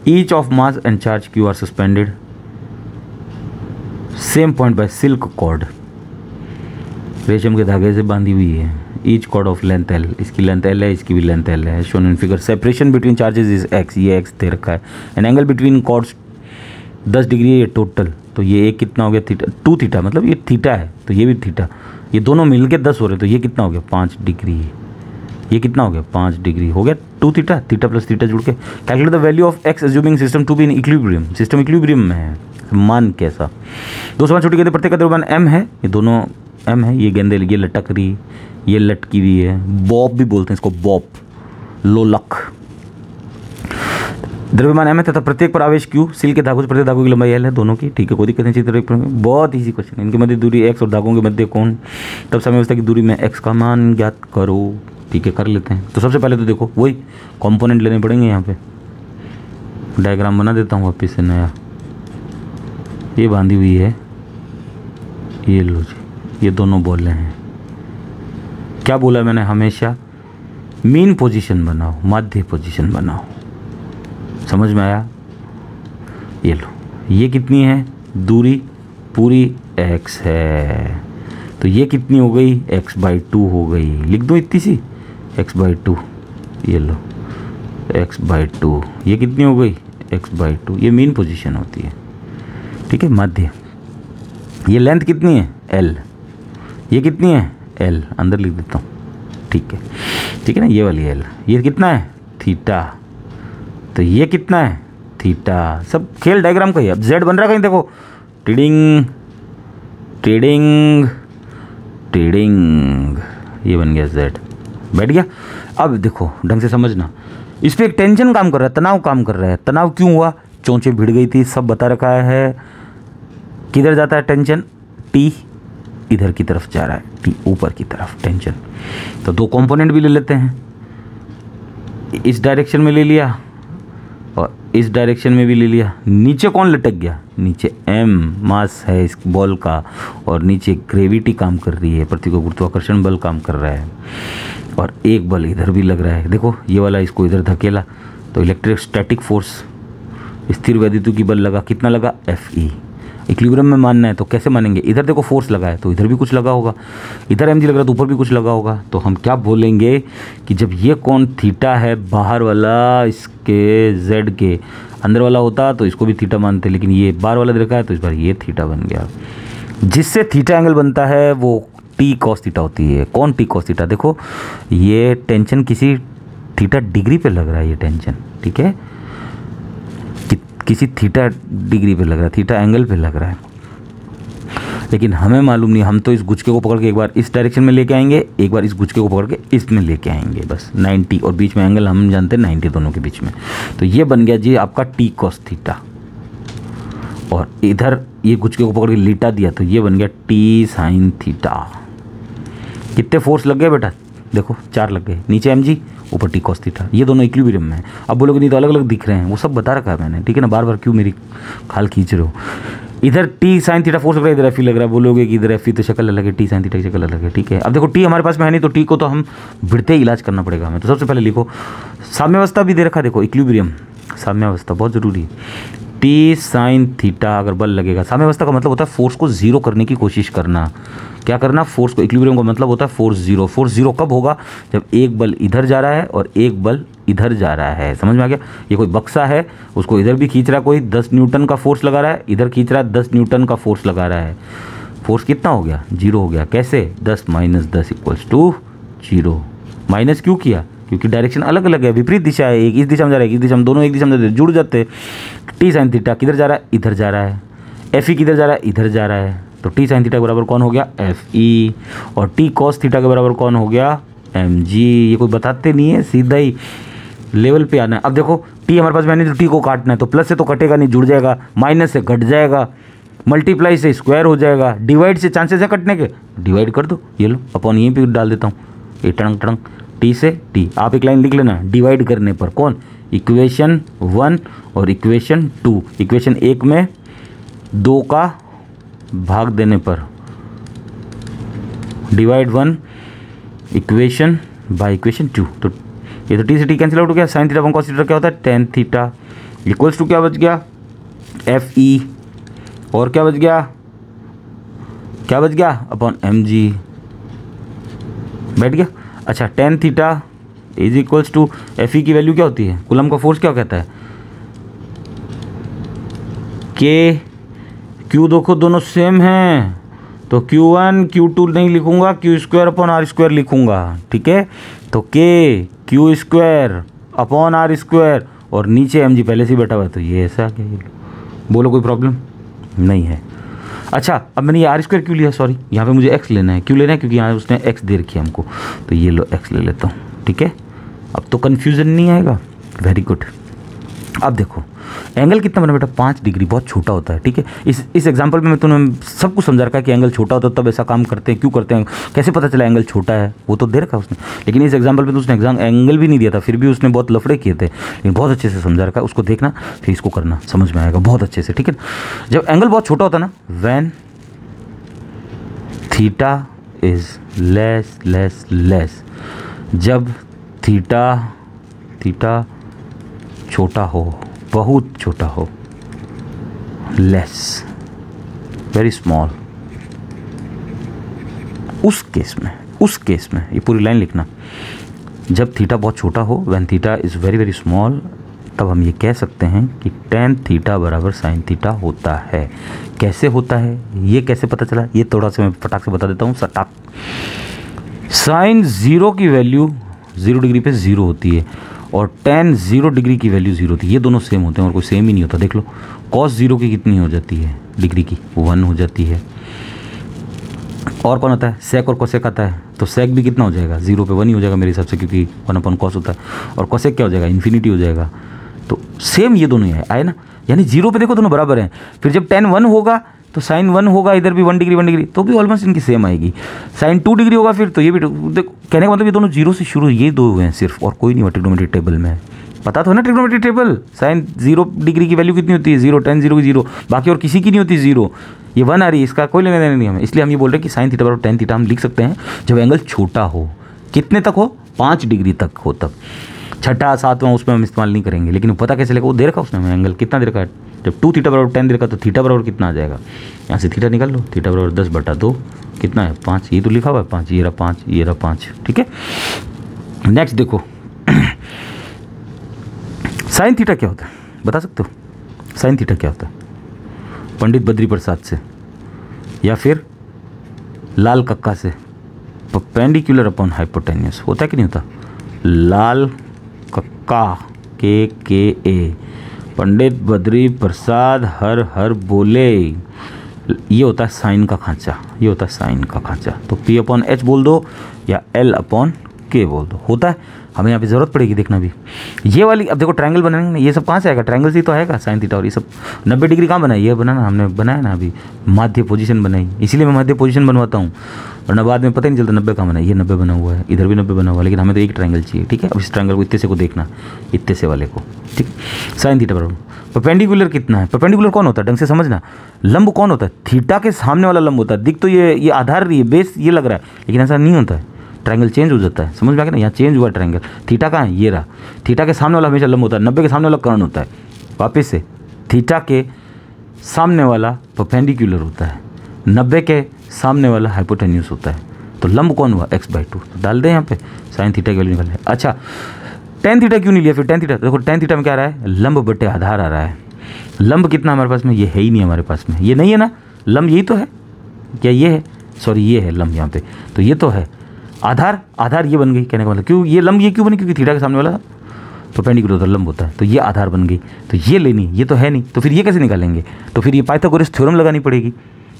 Each of mass and charge Q are suspended same point by silk cord, रेशम के धागे से बांधी हुई है। Each cord of length L, इसकी लेंथ एल है, इसकी भी लेंथ एल है। Shown in figure separation between charges is X, ये एक्स दे रखा है। An angle between cords 10 degree है ये टोटल, तो ये एक कितना हो गया थीटा, 2 थीटा, मतलब ये थीटा है तो ये भी थीटा, ये दोनों मिलके 10 हो रहे, तो ये कितना हो गया 5 डिग्री, ये कितना हो गया 5 डिग्री हो गया, 2 थीटा, थीटा प्लस थीटा जुड़ के। Calculate the value of X assuming system to be in equilibrium, system equilibrium में है, मान कैसा। 2 समान छोटी गेंदे, प्रत्येक का द्रव्यमान m है, ये दोनों m है, ये गेंदे ये लटक रही, ये लटकी हुई है, बॉब भी बोलते हैं इसको, बॉब, लोलक। द्रव्यमान m है तथा प्रत्येक पर आवेश q, सिल के धागों से प्रत्येक धागों की लंबाई l है दोनों की, ठीक है, कोई दिक्कत नहीं चाहिए। बहुत इजी क्वेश्चन, इनके मध्य दूरी x और धागों के मध्य कोण, तब समय अवस्था की दूरी में x का मान ज्ञात करो, ठीक है, कर लेते हैं। तो सबसे पहले तो देखो वही कंपोनेंट लेने पड़ेंगे, यहाँ पे डायग्राम बना देता हूँ वापस से नया। ये बांधी हुई है, ये लो जी, ये दोनों बॉलें हैं। क्या बोला मैंने, हमेशा मीन पोजीशन बनाओ, माध्य पोजीशन बनाओ, समझ में आया। ये लो, ये कितनी है दूरी, पूरी x है, तो ये कितनी हो गई x/2 हो गई, लिख दो इतनी सी x/2, ये लो x/2, ये कितनी हो गई x/2, ये मीन पोजीशन होती है, ठीक है, मध्य। ये लेंथ कितनी है l, ये कितनी है l, अंदर लिख देता हूँ, ठीक है ना, ये वाली l, ये कितना है थीटा, तो ये कितना है थीटा। सब खेल डायग्राम का ही। अब z बन रहा कहीं देखो, टिडिंग टिडिंग टिडिंग, ये बन गया z, बैठ गया। अब देखो ढंग से समझना, इस पर एक टेंशन काम कर रहा है, तनाव काम कर रहा है। तनाव क्यों हुआ, चोंचे भिड़ गई थी, सब बता रखा है। किधर जाता है टेंशन, T इधर की तरफ जा रहा है, T ऊपर की तरफ टेंशन। तो 2 कंपोनेंट भी ले लेते हैं, इस डायरेक्शन में ले लिया और इस डायरेक्शन में भी ले लिया। नीचे कौन लटक गया, नीचे m मास है इस बॉल का, और नीचे ग्रेविटी काम कर रही है, पृथ्वी का गुरुत्वाकर्षण बल काम कर रहा है, और एक बल इधर भी लग रहा है। देखो ये वाला इसको इधर धकेला तो इलेक्ट्रोस्टैटिक फोर्स, स्थिर वैद्युत की बल लगा, कितना लगा Fe। इक्विलिब्रियम में मानना है तो कैसे मानेंगे, इधर देखो फोर्स लगा है तो इधर भी कुछ लगा होगा, इधर mg लग रहा है तो ऊपर भी कुछ लगा होगा। तो हम क्या बोलेंगे कि जब ये कोण थीटा है, बाहर वाला इसके z के अंदर वाला होता तो इसको भी थीटा मानते, लेकिन ये बाहर वाला देखा है तो इस बार ये थीटा बन गया। जिससे थीटा एंगल बनता है वो t cos थीटा होती है। कौन t cos थीटा, देखो ये टेंशन किसी थीटा डिग्री पे लग रहा है, ये टेंशन ठीक है, किसी थीटा डिग्री पे लग रहा है, थीटा एंगल पे लग रहा है, लेकिन हमें मालूम नहीं। हम तो इस गुच्छे को पकड़ के एक बार इस डायरेक्शन में लेके आएंगे, एक बार इस गुच्छे को पकड़ के इसमें लेके आएंगे, बस 90, और बीच में एंगल हम जानते हैं 90 दोनों के बीच में। तो ये बन गया जी आपका t cos थीटा, और इधर ये गुच्छे को पकड़ के लिटा दिया तो ये बन गया t sin थीटा। कितने फोर्स लग गए बेटा, देखो 4 लग गए, नीचे mg ऊपर t cos थीटा, ये दोनों इक्विलिब्रियम में है। अब बोलोगे नहीं तो अलग अलग दिख रहे हैं, वो सब बता रखा है मैंने, ठीक है ना, बार बार क्यों मेरी खाल खींच रहे हो। इधर t sin थीटा फोर्स लग रहा है, इधर Fe लग रहा है, बोलोगे कि इधर Fe तो शक्ल अलग है, t sin थीटा की शक्ल अलग है, ठीक है। अब देखो t हमारे पास में है नहीं, तो t को तो हम भिड़ते ही इलाज करना पड़ेगा हमें। तो सबसे पहले लिखो साम्यावस्था भी दे रखा, देखो इक्विलिब्रियम, साम्यावस्था बहुत जरूरी है। t sin थीटा अगर बल लगेगा, साम्यावस्था का मतलब होता है फोर्स को जीरो करने की कोशिश करना, क्या करना, फोर्स को, इक्विलिब्रियम का मतलब होता है फोर्स जीरो। फोर्स जीरो कब होगा, जब एक बल इधर जा रहा है और एक बल इधर जा रहा है। समझ में आ गया। ये कोई बक्सा है, उसको इधर भी खींच रहा है कोई, 10 न्यूटन का फोर्स लगा रहा है, इधर खींच रहा है 10 न्यूटन का फोर्स लगा रहा है। फोर्स कितना हो गया, जीरो हो गया। कैसे, 10 - 10 = 0। माइनस क्यों किया, क्योंकि डायरेक्शन अलग अलग है, विपरीत दिशा है, एक इस दिशा में जा रहा है, एक इस दिशा में, दोनों एक दिशा में जुड़ जाते। टी साइन थीटा किधर जा रहा है, इधर जा रहा है। एफ ई किधर जा रहा है, इधर जा रहा है। तो टी साइन थीटा के बराबर कौन हो गया, एफ ई। और टी कॉस थीटा के बराबर कौन हो गया, एम जी। ये कोई बताते नहीं है, सीधा ही लेवल पे आना है। अब देखो टी हमारे पास में नहीं, तो टी को काटना है, तो प्लस से तो कटेगा नहीं, जुड़ जाएगा, माइनस से घट जाएगा, मल्टीप्लाई से स्क्वायर हो जाएगा, डिवाइड से चांसेस है कटने के, डिवाइड कर दो। ये लो अपन यहीं पे डाल देता हूँ, ये टंग टंग, टी से टी। आप एक लाइन लिख लेना, डिवाइड करने पर कौन, इक्वेशन 1 और इक्वेशन 2। इक्वेशन 1 में 2 का भाग देने पर, डिवाइड 1 इक्वेशन बाय इक्वेशन 2। तो ये तो टी से टी कैंसिल आउट हो गया। Sine theta upon cos theta क्या होता है, टेन थीटा इक्वल्स टू क्या बच गया, एफ ई। और क्या बच गया, क्या बच गया, अपॉन एम जी। बैठ गया। अच्छा, tan theta is equals to F E की वैल्यू क्या होती है, कूलम का फोर्स क्या कहता है, के क्यू। देखो दोनों सेम हैं, तो Q1 Q2 नहीं लिखूंगा, Q² अपॉन R² लिखूंगा। ठीक है, तो के Q² अपॉन R², और नीचे mg पहले से ही बैठा हुआ है, तो ये ऐसा क्या, बोलो कोई प्रॉब्लम नहीं है। अच्छा, अब मैंने ये R² क्यों लिया, सॉरी यहाँ पे मुझे x लेना है। क्यों लेना है, क्योंकि यहाँ उसने x दे रखी है हमको, तो ये लो x ले लेता हूँ। ठीक है, अब तो कन्फ्यूज़न नहीं आएगा। Very good. अब देखो एंगल कितना बना बेटा, 5 डिग्री, बहुत छोटा होता है। ठीक है, इस एग्जांपल में मैं तुम्हें सब कुछ समझा रखा है कि एंगल छोटा होता है तब ऐसा काम करते हैं, क्यों करते हैं, कैसे पता चला एंगल छोटा है, वो तो दे रखा उसने। लेकिन इस एग्जांपल में तो उसने एंगल भी नहीं दिया था, फिर भी उसने बहुत लफड़े किए थे, लेकिन बहुत अच्छे से समझा रखा है। उसको देखना, फिर इसको करना, समझ में आएगा बहुत अच्छे से। ठीक है, जब एंगल बहुत छोटा होता है ना, when theta is less less less, जब थीटा छोटा हो, बहुत छोटा हो, लेस, वेरी स्मॉल, उस केस में ये पूरी लाइन लिखना, जब थीटा बहुत छोटा हो, when theta is very very small, तब हम ये कह सकते हैं कि टेन थीटा बराबर साइन थीटा होता है। कैसे होता है, ये कैसे पता चला, ये थोड़ा सा मैं फटाक से बता देता हूँ, सटाक। साइन 0 की वैल्यू 0 डिग्री पे 0 होती है, और टेन 0 डिग्री की वैल्यू 0 होती है। ये दोनों सेम होते हैं और कोई सेम ही नहीं होता। देख लो, कॉस 0 की कितनी हो जाती है डिग्री की, 1 हो जाती है। और कौन आता है, सेक और कोसेक आता है, तो सेक भी कितना हो जाएगा, 0 पे 1 ही हो जाएगा मेरे हिसाब से, क्योंकि 1/cos होता है। और कोसेक क्या हो जाएगा, इन्फिनिटी हो जाएगा। तो सेम ये दोनों ही आए ना, यानी 0 पे देखो दोनों बराबर हैं। फिर जब टेन 1 होगा तो साइन 1 होगा, इधर भी 1 डिग्री, तो भी ऑलमोस्ट इनकी सेम आएगी। साइन 2 डिग्री होगा फिर, तो ये भी देखो, कहने का मतलब ये दोनों 0 से शुरू, ये दो हुए हैं सिर्फ, और कोई नहीं हुआ ट्रिग्नोमेट्री टेबल में। पता तो है ना ट्रिग्नोमेट्री टेबल, साइन 0 डिग्री की वैल्यू कितनी होती है, 0, टेन 0 की 0, बाकी और किसी की नहीं होती 0। ये 1 आ रही है, इसका कोई लेना देना नहीं हमें, इसलिए हम ये बोल रहे हैं कि साइन थीटा बराबर टेन थीटा हम लिख सकते हैं जब एंगल छोटा हो। कितने तक हो, 5 डिग्री तक हो तब। छठा 7वां उसमें हम इस्तेमाल नहीं करेंगे, लेकिन पता कैसे लगेगा, वो दे रखा उसने हमें एंगल कितना दे रखा है। जब 2 थीटा बराबर 10 दे रखा, तो थीटा बराबर कितना आ जाएगा, यहाँ से थीटा निकाल लो, थीटा बराबर 10/2 कितना है, 5। ये तो लिखा हुआ है 5, ये रहा 5, ये रहा 5। ठीक है, नेक्स्ट देखो साइन थीटा क्या होता है, बता सकते हो साइन थीटा क्या होता है, पंडित बद्री प्रसाद से या फिर लाल कक्का से, परपेंडिकुलर अपॉन हाइपोटेन्यूस होता है कि नहीं होता। लाल कक्का के पंडित बद्री प्रसाद हर हर बोले, ये होता है साइन का खांचा, ये होता है साइन का खांचा। तो P/H बोल दो या L/K बोल दो, होता है। हमें यहाँ पे ज़रूरत पड़ेगी देखना भी। ये वाली अब देखो ट्रायंगल बनाएंगे ना, ये सब कहाँ से आएगा, ट्रायंगल से ही तो आएगा साइन थीटा। और ये सब 90 डिग्री कहाँ बनाई, ये बनाना हमने बनाया ना अभी, माध्य पोजीशन बनाई, इसीलिए मैं माध्य पोजीशन बनवाता हूँ, वरना बाद में पता ही नहीं चलता 90 कहाँ बना है। ये 90 बना हुआ है, इधर भी 90 बना हुआ है, लेकिन हमें तो एक ट्रायंगल चाहिए। ठीक है, अब इस ट्रायंगल को इतने से को देखना, इतने से वाले को। ठीक, साइन थीटा बराबर परपेंडिकुलर कितना है, परपेंडिकुलर कौन होता है, ढंग से समझना। लंब कौन होता है, थीटा के सामने वाला लंब होता है। दिख तो ये आधार रही है, बेस ये लग रहा है, लेकिन ऐसा नहीं होता है, ट्रायंगल चेंज हो जाता है। समझ में आ गया ना, यहाँ चेंज हुआ ट्रायंगल। थीटा कहाँ है, ये रहा, थीटा के सामने वाला हमेशा लंब होता है, 90 के सामने वाला कर्ण होता है। वापस से थीटा के सामने वाला परपेंडिकुलर होता है, 90 के सामने वाला हाइपोटेन्यूस होता है। तो लंब कौन हुआ? x/2। तो डाल दें यहाँ पे साइन थीटा की वैल्यू निकाल है। अच्छा टेन थीटा क्यों नहीं लिया फिर? टेन थीटा देखो, टेन थीटा में क्या आ रहा है? लंब बटे आधार आ रहा है। लंब कितना हमारे पास में? ये है ही नहीं हमारे पास में, ये नहीं है ना, लंब यही तो है। क्या ये है? सॉरी ये है लंब यहाँ पे, तो ये तो है। आधार, आधार ये बन गई, कहने का मतलब क्यों ये लंब ये क्यों बनी? क्योंकि थीटा के सामने वाला परपेंडिकुलर होता है, लंब होता है, तो ये आधार बन गई। तो ये लेनी, ये तो है नहीं, तो फिर ये कैसे निकालेंगे? तो फिर ये पाइथागोरस थ्योरम लगानी पड़ेगी,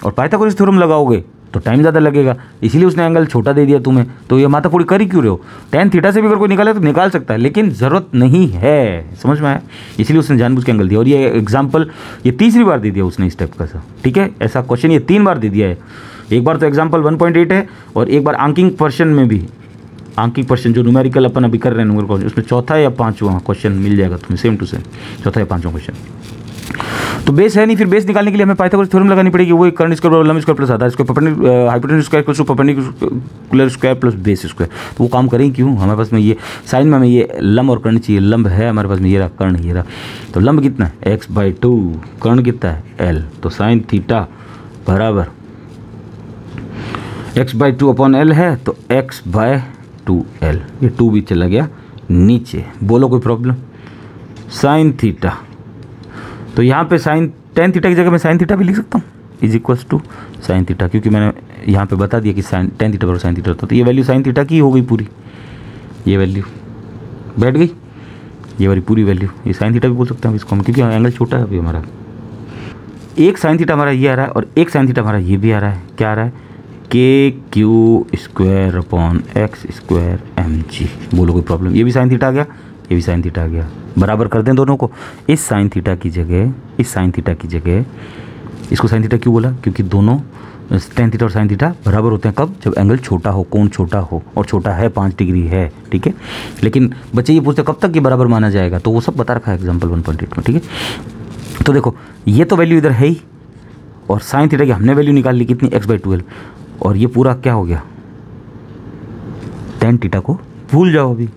और पाइथागोरस थ्योरम लगाओगे तो टाइम ज़्यादा लगेगा, इसीलिए उसने एंगल छोटा दे दिया तुम्हें। तो ये माथा पूरी कर ही क्यों रहे हो? टेन थीटा से भी अगर कोई निकाले तो निकाल सकता है, लेकिन ज़रूरत नहीं है, समझ में आया? इसलिए उसने जानबूझ के एंगल दिया। और ये एग्जाम्पल ये तीसरी बार दे दिया उसने इस टाइप का सा, ठीक है? ऐसा क्वेश्चन ये 3 बार दे दिया है। एक बार तो एग्जाम्पल 1.8 है, और एक बार आंकिंग पर्सन में भी, आंकिक पर्सन जो न्यूमेरिकल अपन अभी कर रहे हैं न्यूमेरिकल, उसमें चौथा या पाँचवां क्वेश्चन मिल जाएगा तुम्हें, सेम टू सेम चौथा या पाँचवां क्वेश्चन। तो बेस है नहीं, फिर बेस निकालने के लिए हमें पाइथागोरस थ्योरम लगानी पड़ेगी। वो कर्ण स्क्वायर बराबर लंब स्क्वायर प्लस आधार square hypotenuse square plus perpendicular square plus base square. तो वो काम करेंगे क्यों? हमारे पास में ये साइन में हमें ये लंब और कर्ण चाहिए। लंब है हमारे पास में, ये रहा कर्ण, ये रहा। तो लंब कितना है? x/2, कर्ण कितना है? l। तो साइन थीटा बराबर x/2 अपॉन l है, तो x/2l। ये 2 भी चला गया नीचे। बोलो कोई प्रॉब्लम? साइन थीटा, तो यहाँ पे साइन टेन थीटा की जगह मैं साइन थीटा भी लिख सकता हूँ, is equals to sine theta, क्योंकि मैंने यहाँ पे बता दिया कि साइन टेन थीटा बराबर साइन थीटा होता है। तो ये वैल्यू साइन थीटा की हो गई पूरी, ये वैल्यू बैठ गई, ये वाली पूरी वैल्यू। ये साइन थीटा भी बोल सकते हैं इसको हम, क्योंकि एंगल छोटा है अभी हमारा। एक साइन थीटा हमारा ये आ रहा है, और एक साइन थीटा हमारा ये भी आ रहा है। क्या आ रहा है? KQ² upon x² mg। बोलो कोई प्रॉब्लम? ये भी साइन थीटा आ गया, ये भी साइन थीटा आ गया। बराबर कर दें दोनों को। इस साइन थीटा की जगह, इस साइन थीटा की जगह, इसको साइन थीटा क्यों बोला? क्योंकि दोनों टेन थीटा और साइन थीटा बराबर होते हैं कब? जब एंगल छोटा हो, कोण छोटा हो, और छोटा है 5 डिग्री है, ठीक है? लेकिन बच्चे ये पूछते कब तक ये बराबर माना जाएगा, तो वो सब बता रखा है एग्जाम्पल 1.8 में, ठीक है? तो देखो ये तो वैल्यू इधर है ही, और साइन थीटा की हमने वैल्यू निकाल ली कितनी? x/2l। और ये पूरा क्या हो गया? टेन थीटा को भूल जाओ, अभी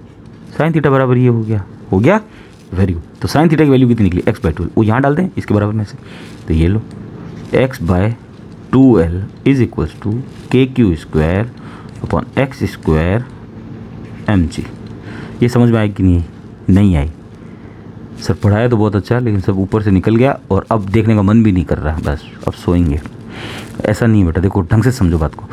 साइन थीटा बराबर ये हो गया, हो गया, वेरी गुड। तो साइन थीटा की वैल्यू कितनी निकली? x/2l। वो यहाँ डाल दें इसके बराबर में से, तो ये लो x/2l is equals to KQ² upon x² mg। ये समझ में आई कि नहीं आई? सर पढ़ाया तो बहुत अच्छा, लेकिन सब ऊपर से निकल गया, और अब देखने का मन भी नहीं कर रहा, बस अब सोएंगे। ऐसा नहीं बेटा, देखो ढंग से समझो बात को।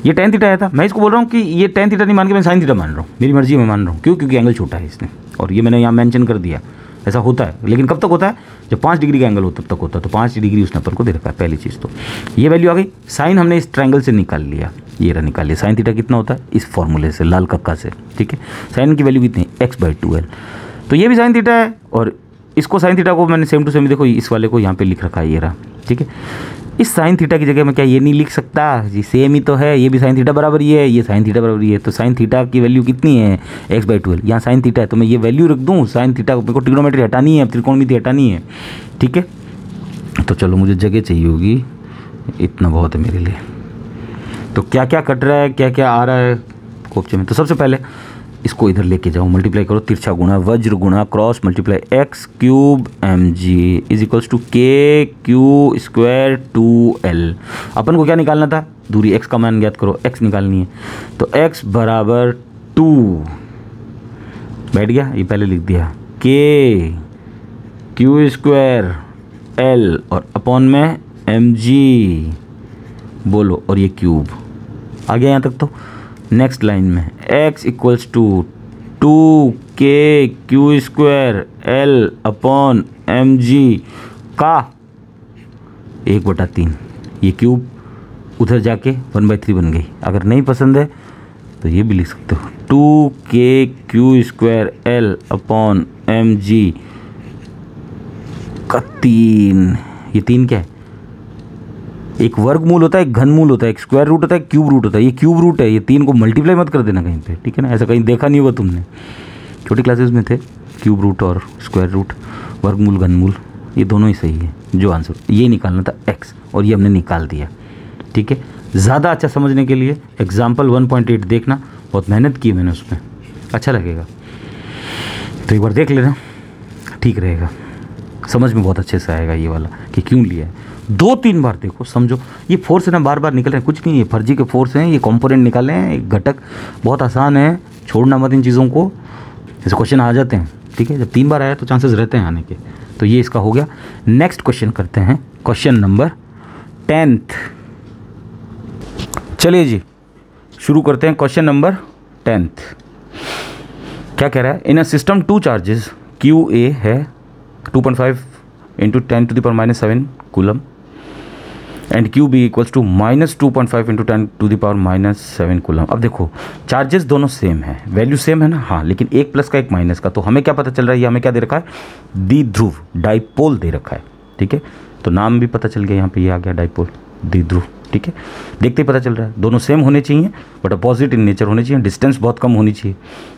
ये टेन थीटा आया था, मैं इसको बोल रहा हूँ कि ये टेन थीटा नहीं मान के मैं साइन थीटा मान रहा हूँ, मेरी मर्जी में मान रहा हूँ। क्यों? क्योंकि एंगल छोटा है इसने, और ये मैंने यहाँ मेंशन कर दिया। ऐसा होता है, लेकिन कब तक होता है? जब 5 डिग्री का एंगल हो तब तक होता है। तो 5 डिग्री उसने अपन को दे रखा है, पहली चीज़ तो ये वैल्यू आ गई। साइन हमने इस ट्रायंगल से निकाल लिया, ये रहा निकाल लिया। साइन थीटा कितना होता है? इस फॉर्मूले से, लाल कक्का से, ठीक है? साइन की वैल्यू कितनी है? x/2l। तो ये भी साइन थीटा है, और इसको साइन थीटा को मैंने सेम टू सेम, देखो इस वाले को यहाँ पे लिख रखा है, ये रहा, ठीक है? इस साइन थीटा की जगह में क्या ये नहीं लिख सकता जी? सेम ही तो है, ये भी साइन थीटा बराबर ही है, ये साइन थीटा बराबर ही है। तो साइन थीटा की वैल्यू कितनी है? x/2l। यहाँ साइन थीटा है, तो मैं ये वैल्यू रख दूँ साइन थीटा को। मेरे को ट्रिग्नोमेट्री हटानी है, त्रिकोणमिति हटानी है, ठीक है? तो चलो मुझे जगह चाहिए होगी, इतना बहुत है मेरे लिए। तो क्या क्या कट रहा है, क्या क्या आ रहा है कोपचे में? तो सबसे पहले इसको इधर लेके जाओ, मल्टीप्लाई करो, तिरछा गुणा वज्र गुणा cross multiply x³ mg is equals to KQ² 2l। अपन को क्या निकालना था? दूरी, x का मान ज्ञात करो, x निकालनी है। तो x बराबर 2 बैठ गया, ये पहले लिख दिया, KQ² l और अपॉन में mg, बोलो, और ये क्यूब आ गया यहाँ तक। तो नेक्स्ट लाइन में x equals to 2KQ² l upon mg का 1/3, ये क्यूब उधर जाके 1/3 बन गई। अगर नहीं पसंद है तो ये भी लिख सकते हो, 2KQ² l अपॉन mg का 3। ये 3 क्या है? एक वर्गमूल होता है, एक घनमूल होता है, एक स्क्वायर रूट होता है, एक क्यूब रूट होता है। ये क्यूब रूट है, ये 3 को मल्टीप्लाई मत कर देना कहीं पे, ठीक है ना? ऐसा कहीं देखा नहीं होगा तुमने, छोटी क्लासेस में थे क्यूब रूट और स्क्वायर रूट, वर्गमूल घनमूल, ये दोनों ही सही है। जो आंसर ये निकालना था x, और ये हमने निकाल दिया, ठीक है? ज़्यादा अच्छा समझने के लिए एग्जाम्पल 1.8 देखना, बहुत मेहनत की मैंने उसमें, अच्छा लगेगा। तो एक बार देख लेना, ठीक रहेगा। समझ में बहुत अच्छे से आएगा ये वाला कि क्यों लिया है। 2-3 बार देखो समझो। ये फोर्स है ना, बार बार निकल रहे हैं, कुछ नहीं, ये फर्जी के फोर्स हैं, ये कंपोनेंट निकाले हैं, एक घटक, बहुत आसान है, छोड़ना मत इन चीज़ों को, जैसे क्वेश्चन आ जाते हैं, ठीक है। जब 3 बार आया तो चांसेस रहते हैं आने के। तो ये इसका हो गया। नेक्स्ट क्वेश्चन करते हैं, क्वेश्चन नंबर 10th। चलिए जी शुरू करते हैं क्वेश्चन नंबर 10th। क्या कह रहा है, in a system 2 charges QA है 2.5 × 10⁻⁻7 coulomb and QB equals to -2.5 × 10⁻⁻7 coulomb. अब देखो चार्जेस दोनों सेम है, वैल्यू सेम है ना, हाँ, लेकिन एक प्लस का एक माइनस का। तो हमें क्या पता चल रहा है, ये हमें क्या दे रखा है, द्विध्रुव, डाइपोल दे रखा है, ठीक है। तो नाम भी पता चल गया, यहाँ पे ये आ गया डाइपोल, द्विध्रुव, ठीक है। देखते ही पता चल रहा है दोनों सेम होने चाहिए बट अपोजिट इन नेचर होने चाहिए, डिस्टेंस बहुत कम होनी चाहिए।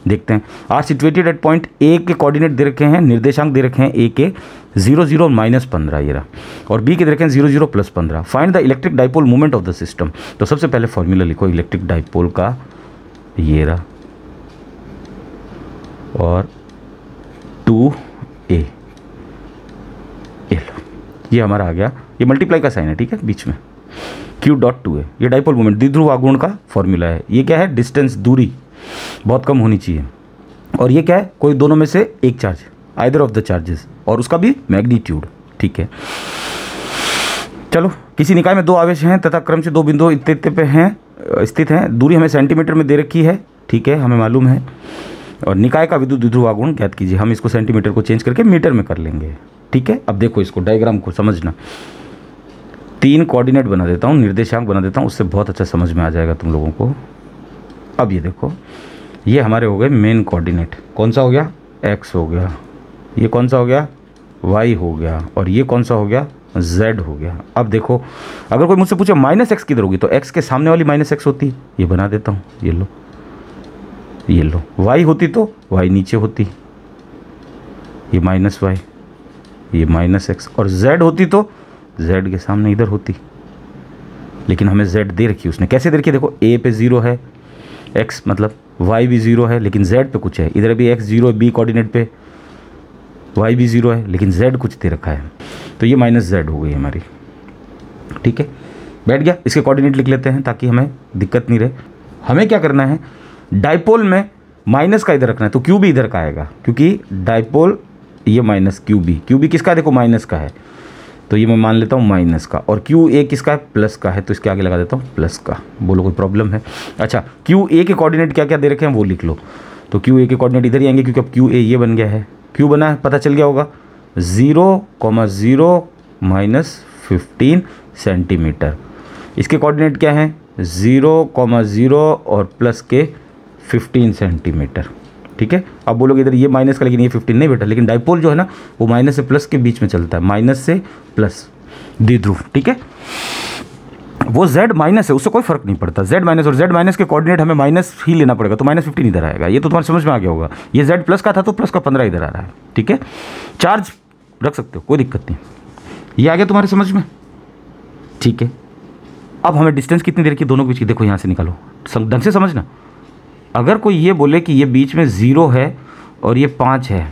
देखते हैं, are situated at point A के कोऑर्डिनेट दे रखे हैं, निर्देशांक दे रखे हैं ए के 0 0 -15 ये रहा, और बी के दे रखे हैं 0 0 +15। Find the electric dipole movement of the system. तो सबसे पहले फॉर्मूला लिखो इलेक्ट्रिक डाइपोल का, ये रहा, और 2A ये हमारा आ गया, ये मल्टीप्लाई का साइन है, ठीक है, बीच में Q.2A, ये डाइपोल मोमेंट द्विध्रुव आघूर्ण का फॉर्मूला है। ये क्या है, डिस्टेंस, दूरी बहुत कम होनी चाहिए, और ये क्या है, कोई दोनों में से एक charge, either of the charges, और उसका भी मैग्नीट्यूड, ठीक है। चलो, किसी निकाय में 2 आवेश हैं तथा क्रम से 2 बिंदु इत्ते पे हैं स्थित हैं, दूरी हमें सेंटीमीटर में दे रखी है, ठीक है, हमें मालूम है, और निकाय का विद्युत द्विध्रुव आघूर्ण ज्ञात कीजिए। हम इसको सेंटीमीटर को चेंज करके मीटर में कर लेंगे, ठीक है। अब देखो इसको, डायग्राम को समझना, 3 कोऑर्डिनेट बना देता हूँ, निर्देशांक बना देता हूँ, उससे बहुत अच्छा समझ में आ जाएगा तुम लोगों को। अब ये देखो, ये हमारे हो गए मेन कोऑर्डिनेट, कौन सा हो गया, x हो गया, ये कौन सा हो गया, y हो गया, और ये कौन सा हो गया, z हो गया। अब देखो, अगर कोई मुझसे पूछे -x किधर होगी, तो x के सामने वाली -x होती, ये बना देता हूँ, ये लो, ये लो, y होती तो y नीचे होती, ये -y, ये -x, और z होती तो z के सामने इधर होती, लेकिन हमें z दे रखी उसने, कैसे दे रखी है, देखो a पे 0 है, x मतलब y भी 0 है, लेकिन z पे कुछ है, इधर भी x 0 है, b कोऑर्डिनेट पे, y भी 0 है, लेकिन z कुछ दे रखा है, तो ये -z हो गई हमारी, ठीक है, बैठ गया। इसके कोऑर्डिनेट लिख लेते हैं ताकि हमें दिक्कत नहीं रहे। हमें क्या करना है, डाइपोल में माइनस का इधर रखना है, तो QB इधर का आएगा, क्योंकि डाइपोल ये QB किसका है, देखो माइनस का है, तो ये मैं मान लेता हूँ माइनस का, और QA किसका है, प्लस का है, तो इसके आगे लगा देता हूँ प्लस का। बोलो कोई प्रॉब्लम है? अच्छा, QA के कोऑर्डिनेट क्या क्या दे रखे हैं वो लिख लो। तो QA के कोऑर्डिनेट इधर ही आएंगे, क्योंकि अब QA ये बन गया है, Q बना है, पता चल गया होगा, 0,0 -15 सेंटीमीटर। इसके कोऑर्डिनेट क्या हैं, 0,0 और प्लस के 15 सेंटीमीटर, ठीक है। अब बोलोगे इधर ये माइनस का, लेकिन ये 15 नहीं बेटा, लेकिन डाइपोल जो है ना वो माइनस से प्लस के बीच में चलता है, माइनस से प्लस, द्विध्रुव, ठीक है। वो z माइनस है, उससे कोई फर्क नहीं पड़ता, z माइनस, और z माइनस के कोऑर्डिनेट हमें माइनस ही लेना पड़ेगा, तो -15 इधर आएगा। ये तो तुम्हारे समझ में आ गया होगा, ये z प्लस का था तो प्लस का 15 इधर आ रहा है, ठीक है। चार्ज रख सकते हो, कोई दिक्कत नहीं, ये आ गया तुम्हारे समझ में, ठीक है। अब हमें डिस्टेंस कितनी देर की दोनों के बीच की, देखो यहाँ से निकालो, ढंग से समझना। अगर कोई ये बोले कि ये बीच में 0 है और ये 5 है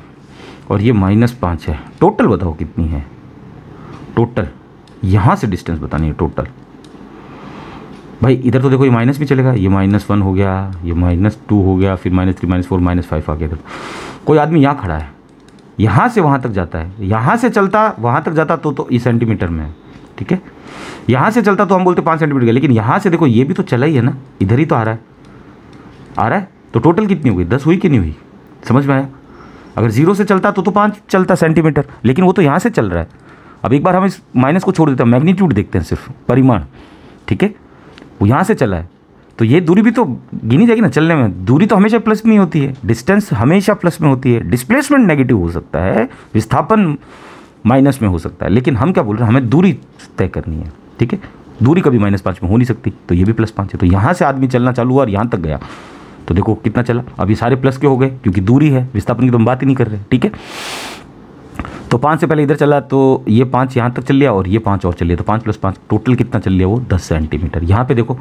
और ये -5 है, टोटल बताओ कितनी है, टोटल यहाँ से डिस्टेंस बतानी है टोटल। भाई इधर तो देखो ये माइनस भी चलेगा, ये -1 हो गया, ये -2 हो गया, फिर -3 -4 -5 आ गया। इधर कोई आदमी यहाँ खड़ा है, यहाँ से वहाँ तक जाता है, यहाँ से चलता वहाँ तक जाता तो ये सेंटीमीटर में है, ठीक है। यहाँ से चलता तो हम बोलते 5 सेंटीमीटर, लेकिन यहाँ से देखो ये भी तो चला ही है ना, इधर ही तो आ रहा है, तो टोटल कितनी हुई, 10 हुई कि नहीं हुई, समझ में आया। अगर 0 से चलता तो 5 चलता सेंटीमीटर, लेकिन वो तो यहाँ से चल रहा है। अब एक बार हम इस माइनस को छोड़ देते हैं, मैग्नीट्यूड देखते हैं, सिर्फ परिमाण, ठीक है। वो यहाँ से चला है तो ये दूरी भी तो गिनी जाएगी ना चलने में, दूरी तो हमेशा प्लस में ही होती है, डिस्टेंस हमेशा प्लस में होती है, डिस्प्लेसमेंट नेगेटिव हो सकता है, विस्थापन माइनस में हो सकता है, लेकिन हम क्या बोल रहे हैं, हमें दूरी तय करनी है, ठीक है। दूरी कभी -5 में हो नहीं सकती, तो ये भी +5 है, तो यहाँ से आदमी चलना चालू हुआ और यहाँ तक गया, तो देखो कितना चला। अब ये सारे प्लस के हो गए, क्योंकि दूरी है, विस्थापन की तो हम बात ही नहीं कर रहे, ठीक है। तो 5 से पहले इधर चला, तो ये 5 यहाँ तक चल लिया और ये 5 और चल लिया, तो 5 + 5 टोटल कितना चल लिया, वो 10 सेंटीमीटर। यहाँ पे देखो,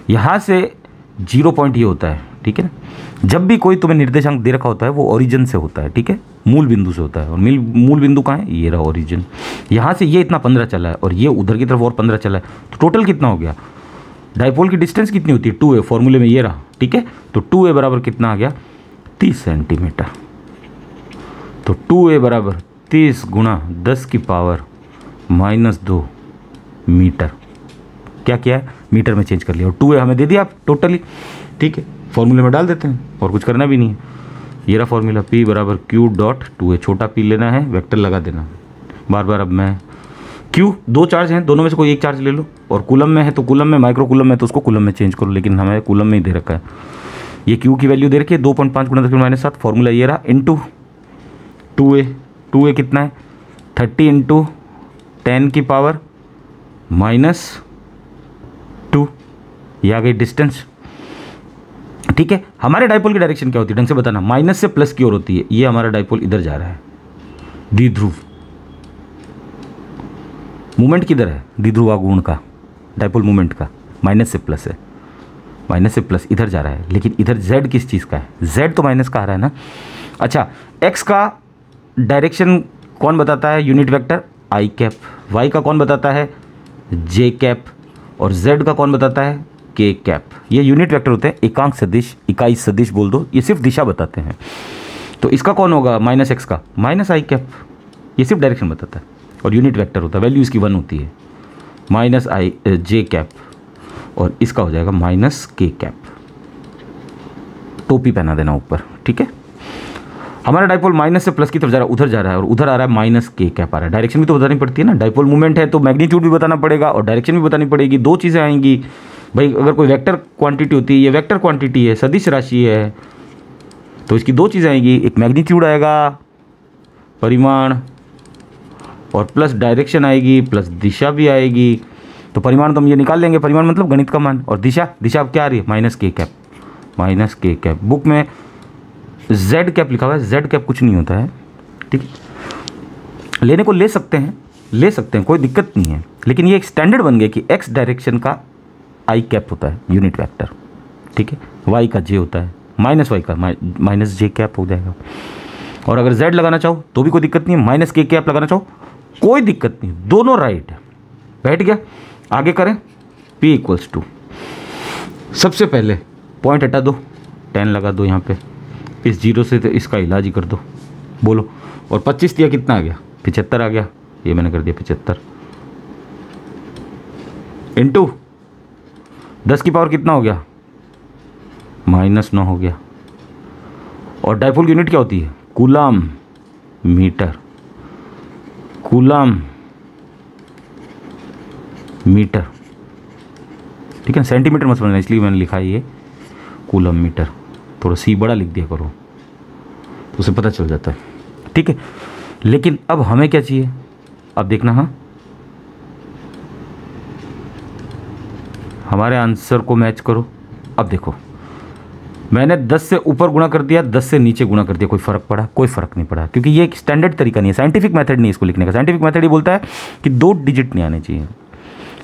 यहाँ से 0 पॉइंट ये होता है, ठीक है ना। जब भी कोई तुम्हें निर्देशांक दे रखा होता है वो ओरिजिन से होता है, ठीक है, मूल बिंदु से होता है। और मूल बिंदु कहाँ है, ये रहा ओरिजिन। यहाँ से ये इतना 15 चला है और ये उधर की तरफ और 15 चला है, तो टोटल कितना हो गया। डाइपोल की डिस्टेंस कितनी होती है 2a, फॉर्मूले में ये रहा, ठीक है। तो 2a बराबर कितना आ गया 30 सेंटीमीटर। तो 2a बराबर 30 गुणा 10 की पावर -2 मीटर। क्या किया है, मीटर में चेंज कर लिया और 2a हमें दे दिया आप टोटली, ठीक है। फॉर्मूले में डाल देते हैं और कुछ करना भी नहीं है। ये रहा फॉर्मूला, P बराबर Q डॉट 2a, छोटा p लेना है, वेक्टर लगा देना बार बार। अब मैं Q, दो चार्ज हैं, दोनों में से कोई एक चार्ज ले लो, और कूलम में है तो कूलम में, माइक्रो कूलम में तो उसको कूलम में चेंज करो, लेकिन हमें कूलम में ही दे रखा है। ये Q की वैल्यू दे रखी है 2.5 गुणा 10⁻⁷, फॉर्मूला ये रहा, इंटू 2a कितना है 30 इंटू 10 की पावर -2, ये आ गई डिस्टेंस, ठीक है। हमारे डाइपोल की डायरेक्शन क्या होती है, ढंग से बताना, माइनस से प्लस की ओर होती है। ये हमारा डाइपोल इधर जा रहा है, द्विध्रुव। मूवमेंट किधर है, द्विध्रुवागुण का, डाइपोल मूवमेंट का माइनस से प्लस है, माइनस से प्लस इधर जा रहा है। लेकिन इधर z किस चीज़ का है, z तो माइनस का आ रहा है ना। अच्छा, x का डायरेक्शन कौन बताता है, unit vector i cap, y का कौन बताता है j कैप, और z का कौन बताता है k कैप। ये यूनिट वेक्टर होते हैं, एकांक सदिश, इकाई सदिश बोल दो, ये सिर्फ दिशा बताते हैं। तो इसका कौन होगा -x का -i कैप, ये सिर्फ डायरेक्शन बताता है और यूनिट वेक्टर होता है, वैल्यू इसकी 1 होती है, -j कैप, और इसका हो जाएगा -k कैप। टोपी पहना देना ऊपर, ठीक है। हमारा डाइपोल माइनस से प्लस की तरफ जा रहा है, उधर जा रहा है, और उधर आ रहा है -k कैप आ रहा है। डायरेक्शन भी तो बतानी पड़ती है ना, डाइपोल मूवमेंट है तो मैग्नीट्यूड भी बताना पड़ेगा और डायरेक्शन भी बतानी पड़ेगी, दो चीज़ें आएंगी भाई। अगर कोई वेक्टर क्वांटिटी होती है, ये वेक्टर क्वांटिटी है, सदिश राशि है, तो इसकी दो चीज़ें आएंगी, एक मैग्नीट्यूड आएगा परिमाण, और प्लस डायरेक्शन आएगी, प्लस दिशा भी आएगी। तो परिमाण तो हम ये निकाल लेंगे, परिमाण मतलब गणित का मान, और दिशा अब क्या आ रही है -k cap, -k cap. Book में z कैप लिखा हुआ है, z कैप कुछ नहीं होता है, ठीक है। लेने को ले सकते हैं, कोई दिक्कत नहीं है, लेकिन ये एक स्टैंडर्ड बन गया कि x डायरेक्शन का i कैप होता है यूनिट वेक्टर, ठीक है। y का j होता है, -y का -j कैप हो जाएगा। और अगर z लगाना चाहो तो भी कोई दिक्कत नहीं है, -k कैप लगाना चाहो कोई दिक्कत नहीं, दोनों राइट है। बैठ गया, आगे करें। P = सबसे पहले पॉइंट हटा दो, 10 लगा दो यहाँ पे, इस 0 से तो इसका इलाज ही कर दो, बोलो। और 25 दिया, कितना आ गया 75 आ गया, ये मैंने कर दिया 75 इंटू 10 की पावर कितना हो गया -9 हो गया। और डाइपोल की यूनिट क्या होती है, कूलम मीटर, कूलम मीटर, ठीक है। सेंटीमीटर मत समझना, इसलिए मैंने लिखा है ये कूलम मीटर, थोड़ा सी बड़ा लिख दिया करो तो उसे पता चल जाता है, ठीक है। लेकिन अब हमें क्या चाहिए, अब देखना, हाँ हमारे आंसर को मैच करो। अब देखो, मैंने 10 से ऊपर गुणा कर दिया, 10 से नीचे गुणा कर दिया, कोई फ़र्क पड़ा, कोई फ़र्क नहीं पड़ा, क्योंकि ये एक स्टैंडर्ड तरीका नहीं है, साइंटिफिक मेथड नहीं है इसको लिखने का। साइंटिफिक मेथड ये बोलता है कि 2 डिजिट नहीं आने चाहिए,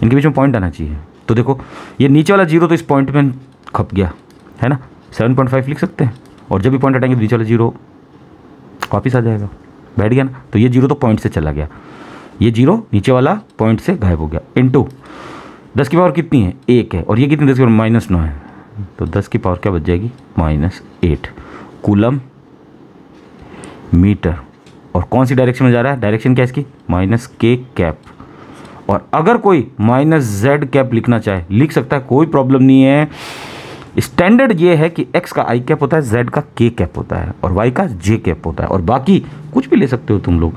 इनके बीच में पॉइंट आना चाहिए। तो देखो, ये नीचे वाला 0 तो इस पॉइंट में खप गया है ना, 7.5 लिख सकते हैं, और जब भी पॉइंट हटाएंगे तो नीचे वाला 0 वापस आ जाएगा, बैठ गया ना। तो ये 0 तो पॉइंट से चला गया, ये 0 नीचे वाला पॉइंट से गायब हो गया। इंटू 10 की पावर कितनी है 1 है, और ये कितनी 10 की पावर -9 है, तो 10 की पावर क्या बच जाएगी -8 कूलम मीटर। और कौन सी डायरेक्शन में जा रहा है, डायरेक्शन क्या है इसकी -k कैप। और अगर कोई -z कैप लिखना चाहे लिख सकता है, कोई प्रॉब्लम नहीं है। स्टैंडर्ड ये है कि x का i कैप होता है, z का k कैप होता है, और y का j कैप होता है, और बाकी कुछ भी ले सकते हो तुम लोग,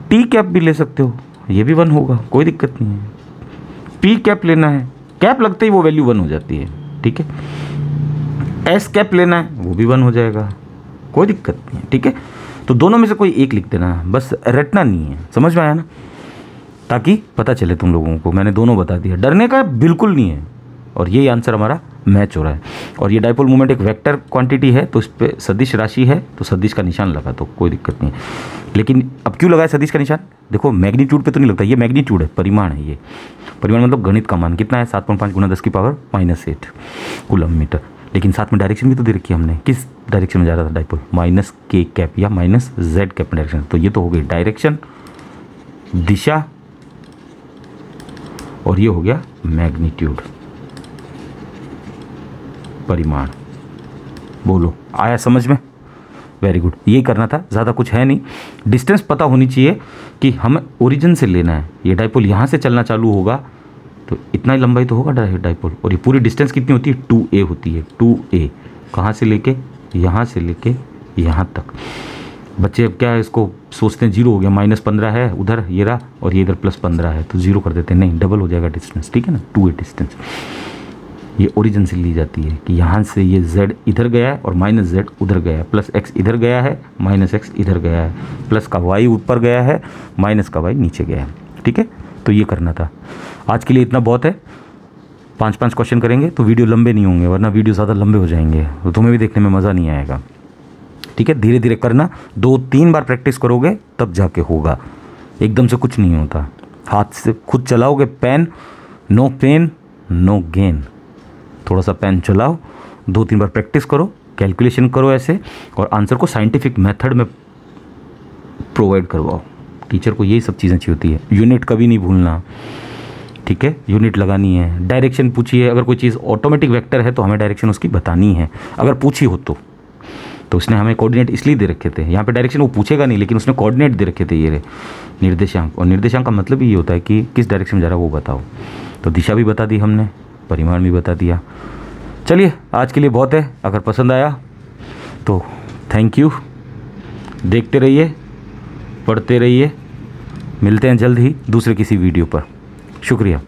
t कैप भी ले सकते हो, ये भी 1 होगा, कोई दिक्कत नहीं है। p कैप लेना है, कैप लगते ही वो वैल्यू 1 हो जाती है, ठीक है। s कैप लेना है, वो भी 1 हो जाएगा, कोई दिक्कत नहीं है, ठीक है। तो दोनों में से कोई एक लिख देना, बस रटना नहीं है, समझ में आया ना, ताकि पता चले तुम लोगों को। मैंने दोनों बता दिया, डरने का बिल्कुल नहीं है, और यही आंसर हमारा मैच हो रहा है। और ये डाइपोल मूवमेंट एक वेक्टर क्वांटिटी है, तो इस पर सदिश राशि है, तो सदिश का निशान लगा दो, कोई दिक्कत नहीं है। लेकिन अब क्यों लगाया सदिश का निशान, देखो मैग्नीट्यूड पे तो नहीं लगता, ये मैग्नीट्यूड है, परिमाण है। ये परिमाण मतलब गणित का मान कितना है, 7.5 गुणा 10 की पावर -8 कूलम मीटर। लेकिन साथ में डायरेक्शन भी तो दे रखी है हमने, किस डायरेक्शन में जा रहा था डाइपोल, माइनस के कैप या माइनस जेड कैप डायरेक्शन। तो ये तो हो गई डायरेक्शन, दिशा, और ये हो गया मैग्नीट्यूड, परिमाण। बोलो आया समझ में? वेरी गुड, यही करना था, ज़्यादा कुछ है नहीं। डिस्टेंस पता होनी चाहिए कि हमें ओरिजिन से लेना है। ये डाइपोल यहाँ से चलना चालू होगा तो इतना ही लंबाई तो होगा डाइपोल, और ये पूरी डिस्टेंस कितनी होती है, 2a होती है। 2a कहाँ से लेके, यहाँ से लेके यहाँ तक। बच्चे अब क्या इसको सोचते हैं 0 हो गया, -15 है उधर ये रहा, और ये इधर +15 है, तो 0 कर देते हैं। नहीं, डबल हो जाएगा डिस्टेंस, ठीक है ना, 2a डिस्टेंस। ये ओरिजिन से ली जाती है कि यहाँ से ये z इधर गया है और -z उधर गया है, +x इधर गया है, -x इधर गया है, प्लस का y ऊपर गया है, माइनस का y नीचे गया है। ठीक है, तो ये करना था। आज के लिए इतना बहुत है। 5-5 क्वेश्चन करेंगे तो वीडियो लंबे नहीं होंगे, वरना वीडियो ज़्यादा लंबे हो जाएंगे तो तुम्हें भी देखने में मज़ा नहीं आएगा। ठीक है, धीरे धीरे करना, 2-3 बार प्रैक्टिस करोगे तब जाके होगा, एकदम से कुछ नहीं होता। हाथ से खुद चलाओगे pen, no pain no gain. थोड़ा सा पेन चलाओ, 2-3 बार प्रैक्टिस करो, कैलकुलेशन करो ऐसे, और आंसर को साइंटिफिक मेथड में प्रोवाइड करवाओ। टीचर को यही सब चीज़ें चाहिए होती है। यूनिट कभी नहीं भूलना, ठीक है, यूनिट लगानी है। डायरेक्शन पूछिए, अगर कोई चीज़ ऑटोमेटिक वेक्टर है तो हमें डायरेक्शन उसकी बतानी है, अगर पूछी हो तो उसने हमें कोऑर्डिनेट इसलिए दे रखे थे। यहाँ पे डायरेक्शन वो पूछेगा नहीं, लेकिन उसने कोऑर्डिनेट दे रखे थे, ये निर्देशांक। और निर्देशांक का मतलब ही ये होता है कि किस डायरेक्शन में जा रहा है वो बताओ। तो दिशा भी बता दी हमने, परिमाण भी बता दिया। चलिए आज के लिए बहुत है। अगर पसंद आया तो थैंक यू, देखते रहिए, पढ़ते रहिए। मिलते हैं जल्द ही दूसरे किसी वीडियो पर। शुक्रिया।